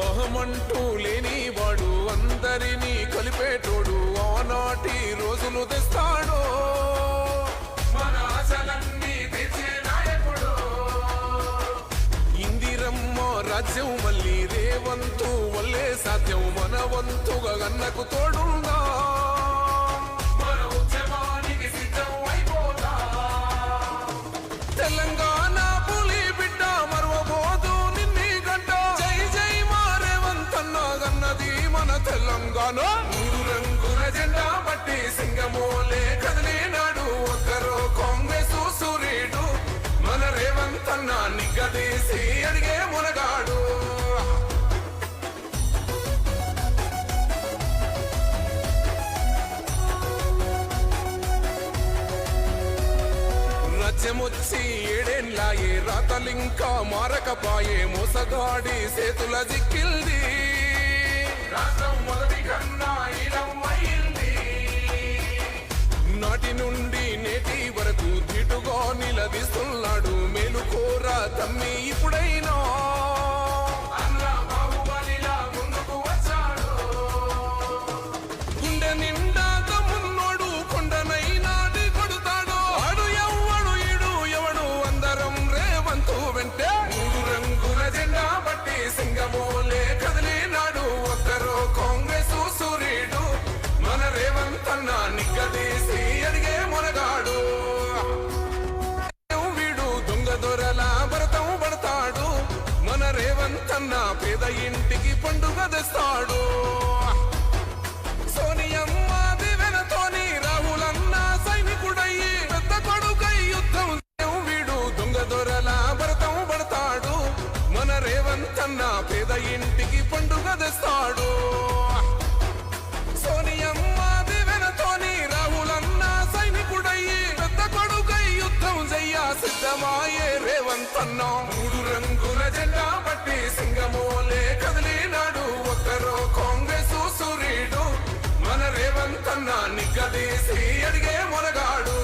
అహమంటూ లేని వాడు అందరినీ కలిపేటోడు, ఆనాటి రోజులు తెస్తాడు. మన ఆశలన్నీ తెచ్చే నాయకుడు. ఇందిరమ్మ రాజ్యం మళ్ళీ రేవంతు వల్లే సాధ్యం, మన వంతుగా గన్నకు తోడుందా. మన ఉద్యమానికి సిద్ధం అయిపోతా. తెలంగాణ పులి బిడ్డ మరవబోదు నిన్ని గంట. జై జై మా రేవంత్ అన్న గన్నది మన తెలంగాణ. 3 రంగుల జెండా బట్టి సింగమోలే కదిలినాడు, ఒక్కరో కాంగ్రెస్ సూర్యుడు. మన రేవంత్ అన్న నిగ్గదీసి అడిగే మొనగాడు. రాజ్యమొచ్చి 7 ఏళ్లాయే, రాతలింకా మారకపాయే, మోసగాడి చేతుల జిక్కిల్ది. రాష్ట్రం మొదటి కన్నా ఈలమైంది. నాటి నుండి నేటి వరకు ధీటుగా నిలదీస్తున్నాడు, మేలుకోరా తమ్మి ఇప్పుడైనా. ముందుకు వచ్చాడు, గుండె నిండా తమ్మున్నోడు, కొండనైనా కొడుతాడు. ఆడు ఎవ్వడు ఈడు ఎవడు, అందరం రేవంతు వెంటే. 3 రంగుల జెండా బట్టి సింగమోలే కదిలినాడు, ఒక్కరో కాంగ్రెస్ సూర్యుడు. మన రేవంత్ అన్న నిగ్గదీసి అడిగే మొనగాడు. వీడు దొంగ దొరల భరతం పడతాడు, మన రేవంత్ అన్న పేద ఇంటికి పండుగ తెస్తాడు. సోనియమ్మ దివెనతోని రాహులన్న సైనికుడయ్యి పెద్ద కొడుకై యుద్ధం. వీడు దొంగ దొరల భరతం పడతాడు, మన రేవంత్ అన్న పేద ఇంటికి పండుగ తెస్తాడు. సోనియమ్మ దివెనతోని రాహులన్న సైనికుడయ్యి పెద్ద కొడుకై యుద్ధం చెయ్య సిద్ధమాయే రేవంత్ రేవంతన్నా మూడు రంగుల జెండా పట్టి సింగమోలే కదిలినాడు ఒక్కరో కాంగ్రెస్ సూర్యుడు మన రేవంతన్నా నిగ్గదీసి అడిగే మొనగాడు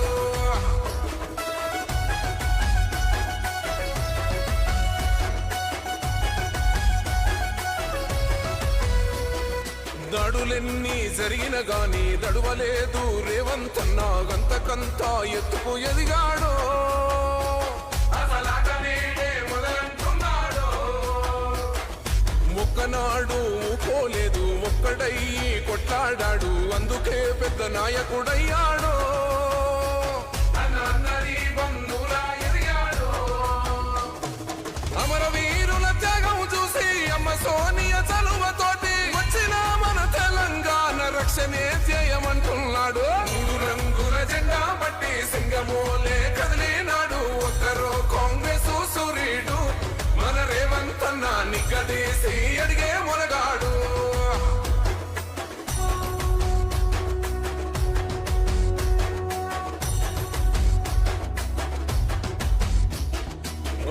దాడులెన్ని జరిగిన గాని దడువలేదు రేవంతన్నా గంతకంతా ఎత్తుకు ఎదిగాడు మొక్కనాడు ఊకోలేదు ఒక్కడయ్యి కొట్లాడాడు అందుకే పెద్ద నాయకుడయ్యాడు అమరవీరుల త్యాగం చూసి అమ్మ సోనియ చలువతోటి వచ్చిన మన తెలంగాణ రక్షణే చేయమంటున్నాడు మూడు రంగుల జెండా పట్టి సింగమోలే కదిలినాడు ఒక్కరో కాంగ్రెస్ సూర్యుడు మన రేవంతన్నా నిగ్గదీసి అడిగే మొనగాడు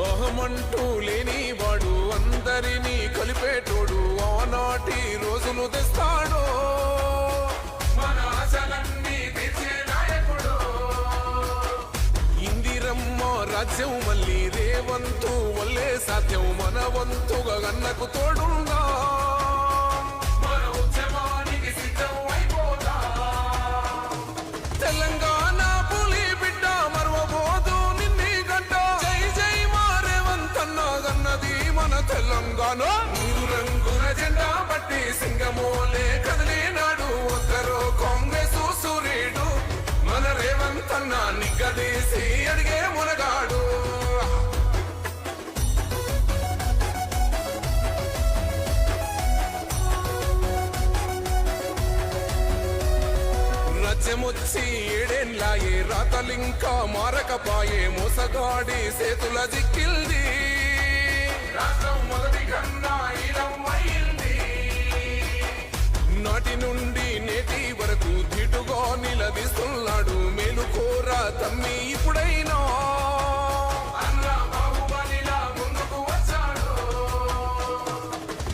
అహమంటూ లేని వాడు అందరినీ కలిపేటోడు ఆనాటి రోజులు తెస్తాడు మన ఆశలన్నీ తీర్చే నాయకుడు ఇందిరమ్మ రాజ్యం మళ్ళీ రేవంతు వల్లే సాధ్యం మన వంతుగా గన్నకు తోడుందా మన ఉద్యమానికి సిద్ధం అయిపోతా తెలంగాణ పులి బిడ్డ మరవబోదు నిన్ని గంట జై జై మా రేవంతన్నా గన్నది మన తెలంగాణ మూడు రంగుల జెండా పట్టి సింగమోలే కదిలినాడు ఒక్కరో కాంగ్రెస్ సూర్యుడు మన రేవంతన్నా నిగ్గదీసి అడిగే మునగాడు రాజ్యమొచ్చి ఏడేళ్ళాయే రాతలింకా మారకపాయే మోసగాడి సేతుల జిక్కిల్ది రాష్ట్రం మొదటి కన్నా ఈలం అయింది నాటి నుండి నేటి వరకు ధీటుగా నిలదీస్తున్నాడు మేలుకోరా తమ్మి ఇప్పుడైనా అన్నా బాహుబలిలా ముందుకు వచ్చాడు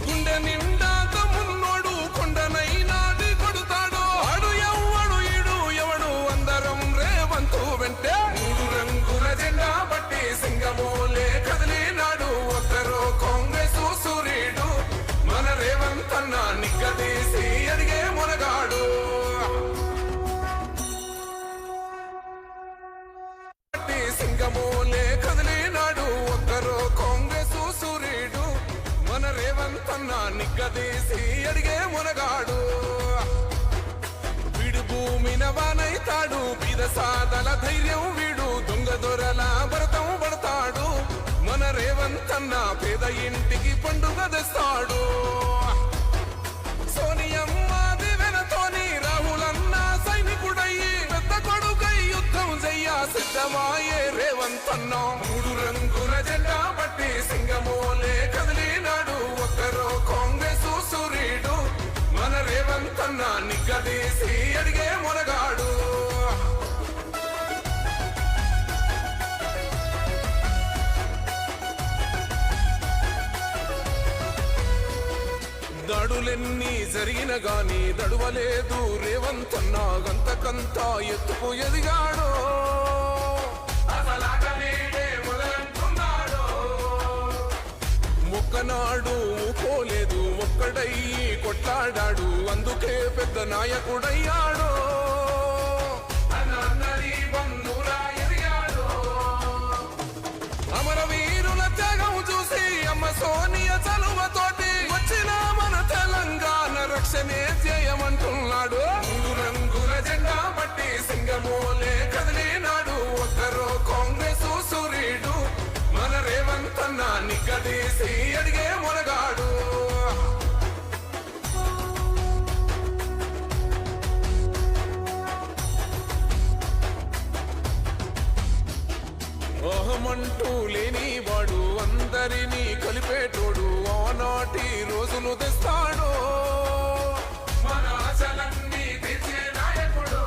గుండె నిండా తమ్మున్నోడు కొండనైనా కొడుతాడు ఆడు ఎవ్వడు ఈడు ఎవడు అందరం రేవంతు వెంటే మూడు రంగుల జెండా పట్టి సింగమోలే కదిలినాడు ఒక్కరో కాంగ్రెస్ సూర్యుడు మన రేవంతన్నా నిగ్గదీసి అడిగే మొనగాడు సింగమోలే కదిలినాడు ఒక్కరో కాంగ్రెస్ సూర్యుడు మన రేవంతన్నా నిగ్గదీసి అడిగే మొనగాడు వీడు భూమిన వానైతాడు బీద సాదల ధైర్యం వీడు దొంగ దొరల భరతం పడతాడు మన రేవంతన్నా పేద ఇంటికి పండుగ తెస్తాడు సోనియమ్మ దివెనతోని రాహులన్న సైనికుడయ్యి పెద్ద కొడుకై యుద్ధం చెయ్య సిద్ధమాయే రేవంతన్నా మూడు రంగుల జెండా పట్టి సింగమోలే కదిలినాడు ఒక్కరో కాంగ్రెస్ సూర్యుడు మన రేవంతన్నా నిగ్గదీసి అడిగే మొనగాడు దాడులెన్ని జరిగిన గాని దడువలేదు రేవంతన్నా గంతకంతా ఎత్తుకు ఎదిగాడు మొక్కనాడు ఊకోలేదు ఒక్కడయ్యి కొట్లాడాడు అందుకే పెద్ద నాయకుడయ్యాడు అమరవీరుల త్యాగం చూసి అమ్మ సోనియ చలువతోటి వచ్చిన మన తెలంగాణ రక్షణే చేయమంటున్నాడు మూడు రంగుల జెండా పట్టి సింగమోలే కదిలినాడు ఒక్కరో కాంగ్రెస్ సూర్యుడు మన రేవంతన్నా నిగ్గదీసి అడిగే మొనగాడు అహమంటూ లేని వాడు అందరినీ కలిపేటోడు ఆనాటి రోజులు తెస్తాడు మన ఆశలన్నీ తీర్చే నాయకుడు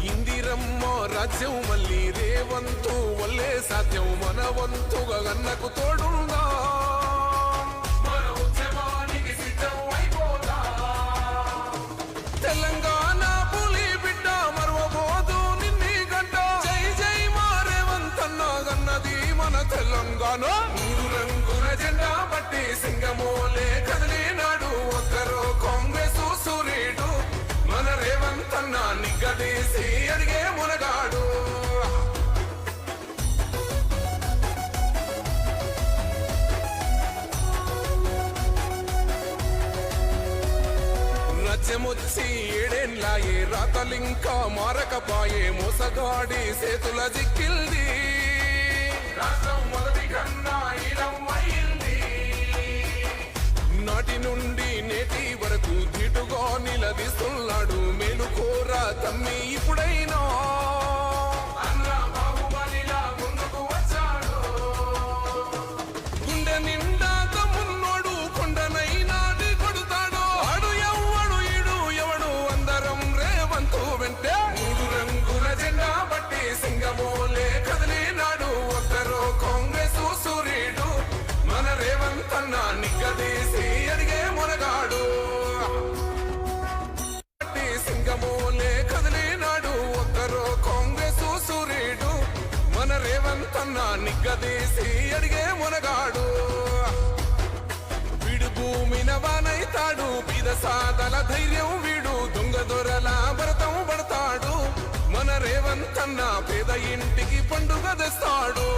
ఇందిరమ్మ రాజ్యం రాజ్యం మళ్ళీ రేవంతు వల్లే సాధ్యం మన వంతుగా గన్నకు తోడుందా మన ఉద్యమానికి సిద్ధం అయిపోదా తెలంగాణ పులి బిడ్డ మరవబోదు నిన్ని గంట జై జై మా రేవంత్ అన్న గన్నది మన తెలంగాణ మూడు రంగుల జెండా పట్టి సింగమోలే కదిలినాడు ఒక్కరో కాంగ్రెస్ సూర్యుడు మన రేవంత్ అన్న నిగ్గదీసి అడిగే మునగాడు రాజ్యమొచ్చి ఏడేండ్లాయే రాతలింకా మారకపాయే మోసగాడి సేతుల జిక్కిల్ది రాష్ట్రం మొదటి కన్నా ఈలం అయింది నాటి నుండి నేటి వరకు ధీటుగా నిలదీస్తున్నాడు మేలుకోరా తమ్మి ఇప్పుడైనా అన్న బాహుబలిలా ముందుకు వచ్చాడు గుండె నిండా తమ్మున్నోడు కొండనైనా కొడుతాడు ఆడు ఎవ్వడు ఈడు ఎవడు అందరం రేవంతు వెంటే మూడు రంగుల జెండా బట్టి సింగమోలే కదిలినాడు ఒక్కరో కాంగ్రెస్ సూర్యుడు మన రేవంత్ అన్న నిగ్గదీసి అడిగే మునగాడు సింగమోలే కదిలినాడు ఒక్కరో కాంగ్రెస్ సూర్యుడు మన రేవంత్ అన్న నిగ్గదీసి అడిగే మునగాడు వీడు భూమిన వానైతాడు బీద సాదల ధైర్యం వీడు దొంగ దొరల భరతం పడతాడు మన రేవంత్ అన్న పేద ఇంటికి పండుగ తెస్తాడు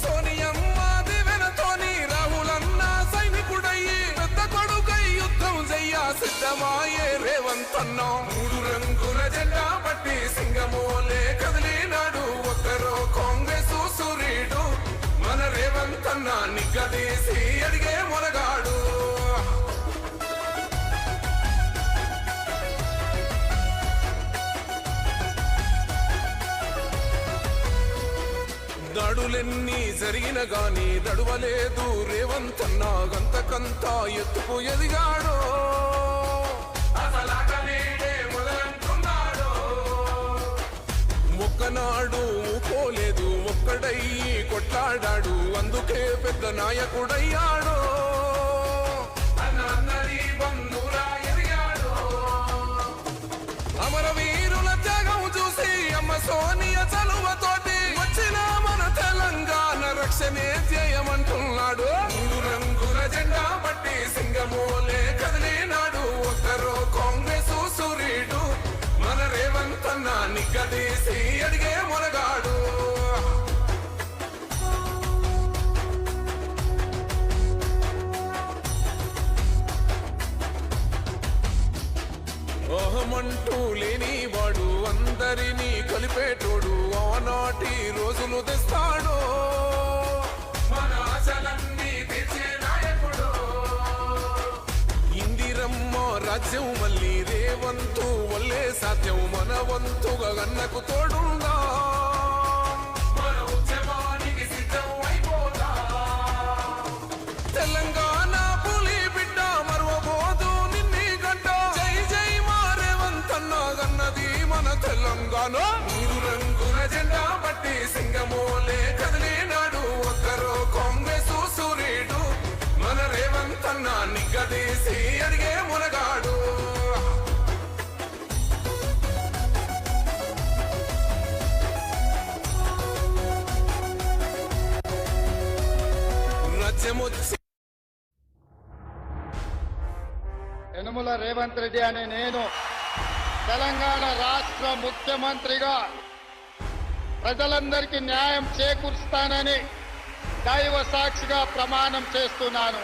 సోనియమ్మ దివెనతోని రాహులన్న సైనికుడయ్యి పెద్ద కొడుకై యుద్ధం చెయ్య సిద్ధమాయే రేవంత్ అన్న మూడు రంగుల జెండా పట్టి సింగమోలే కదిలినాడు ఒక్కరో కాంగ్రెస్ సూర్యుడు మన రేవంత్ అన్న నిగ్గదీసి అడిగే మునగాడు దాడులెన్ని జరిగిన గాని దడువలేదు రేవంత్ అన్న గంతకంతా ఎత్తుకు ఎదిగాడు ఒక్కనాడు పోలేదు ఒక్కడయ్యి కొట్లాడాడు అందుకే పెద్ద నాయకుడయ్యాడు అమరవీరుల త్యాగం చూసి అమ్మ సోనియ చలువతోటి వచ్చిన మన తెలంగాణ రక్షణే ధ్యేయమంటున్నాడు మూడు రంగుల జెండా పట్టి సింగమోలే కదిలినాడు ఒక్కరో కాంగ్రెస్ సూర్యుడు మన రేవంత్ అన్న నిగ్గదీసి అడిగే మునగాడు ఓహమంటూ లేని వాడు అందరినీ కలిపేటోడు ఆనాటి రోజులు తెస్తాడు మన ఆశలన్నీ తెచ్చే నాయకుడు ఇందిరమ్మ రాజ్యం మళ్ళీ రేవంతు వల్లే సాధ్యం మన వంతుగా గన్నకు తోడుందా మన ఉద్యమానికి సిద్ధం అయిపోదా తెలంగాణ పులి బిడ్డ మరవబోదు నిన్ని గంట జై జై మా రేవంత్ అన్న గన్నది మన తెలంగాణ మూడు రంగుల జెండా పట్టి సింగమోలే కదిలినాడు ఒక్కరో కాంగ్రెస్ సూర్యుడు మన రేవంత్ అన్న నిగ్గదీసి అడిగే మునగాడు రాజ్యమొచ్చి యనుమల రేవంత్ రెడ్డి అనే నేను తెలంగాణ రాష్ట్ర ముఖ్యమంత్రిగా ప్రజలందరికీ న్యాయం చేకూరుస్తానని దైవ సాక్షిగా ప్రమాణం చేస్తున్నాను.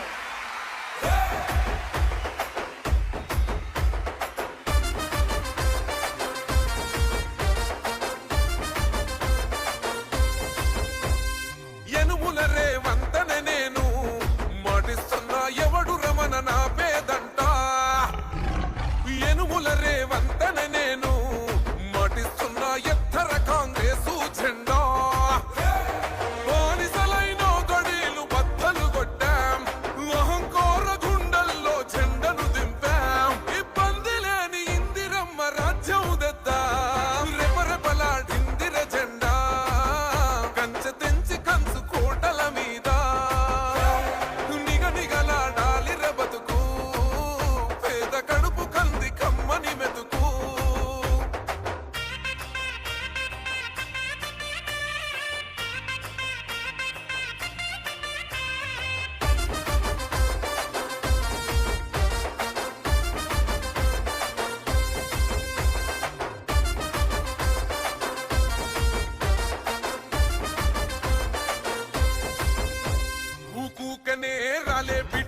యనుమల రేవంత్ అనే నేను మాటిస్తున్నా ఎవడు రమణ నా పేదంట యనుమల రేవంత్ అనే నేను మాటిస్తున్నా ఎత్తర కాంగ్రెసు జెండా బానిసలైన గడీలు బద్దలు కొట్టాం చెయ్యాలే బిడ్డ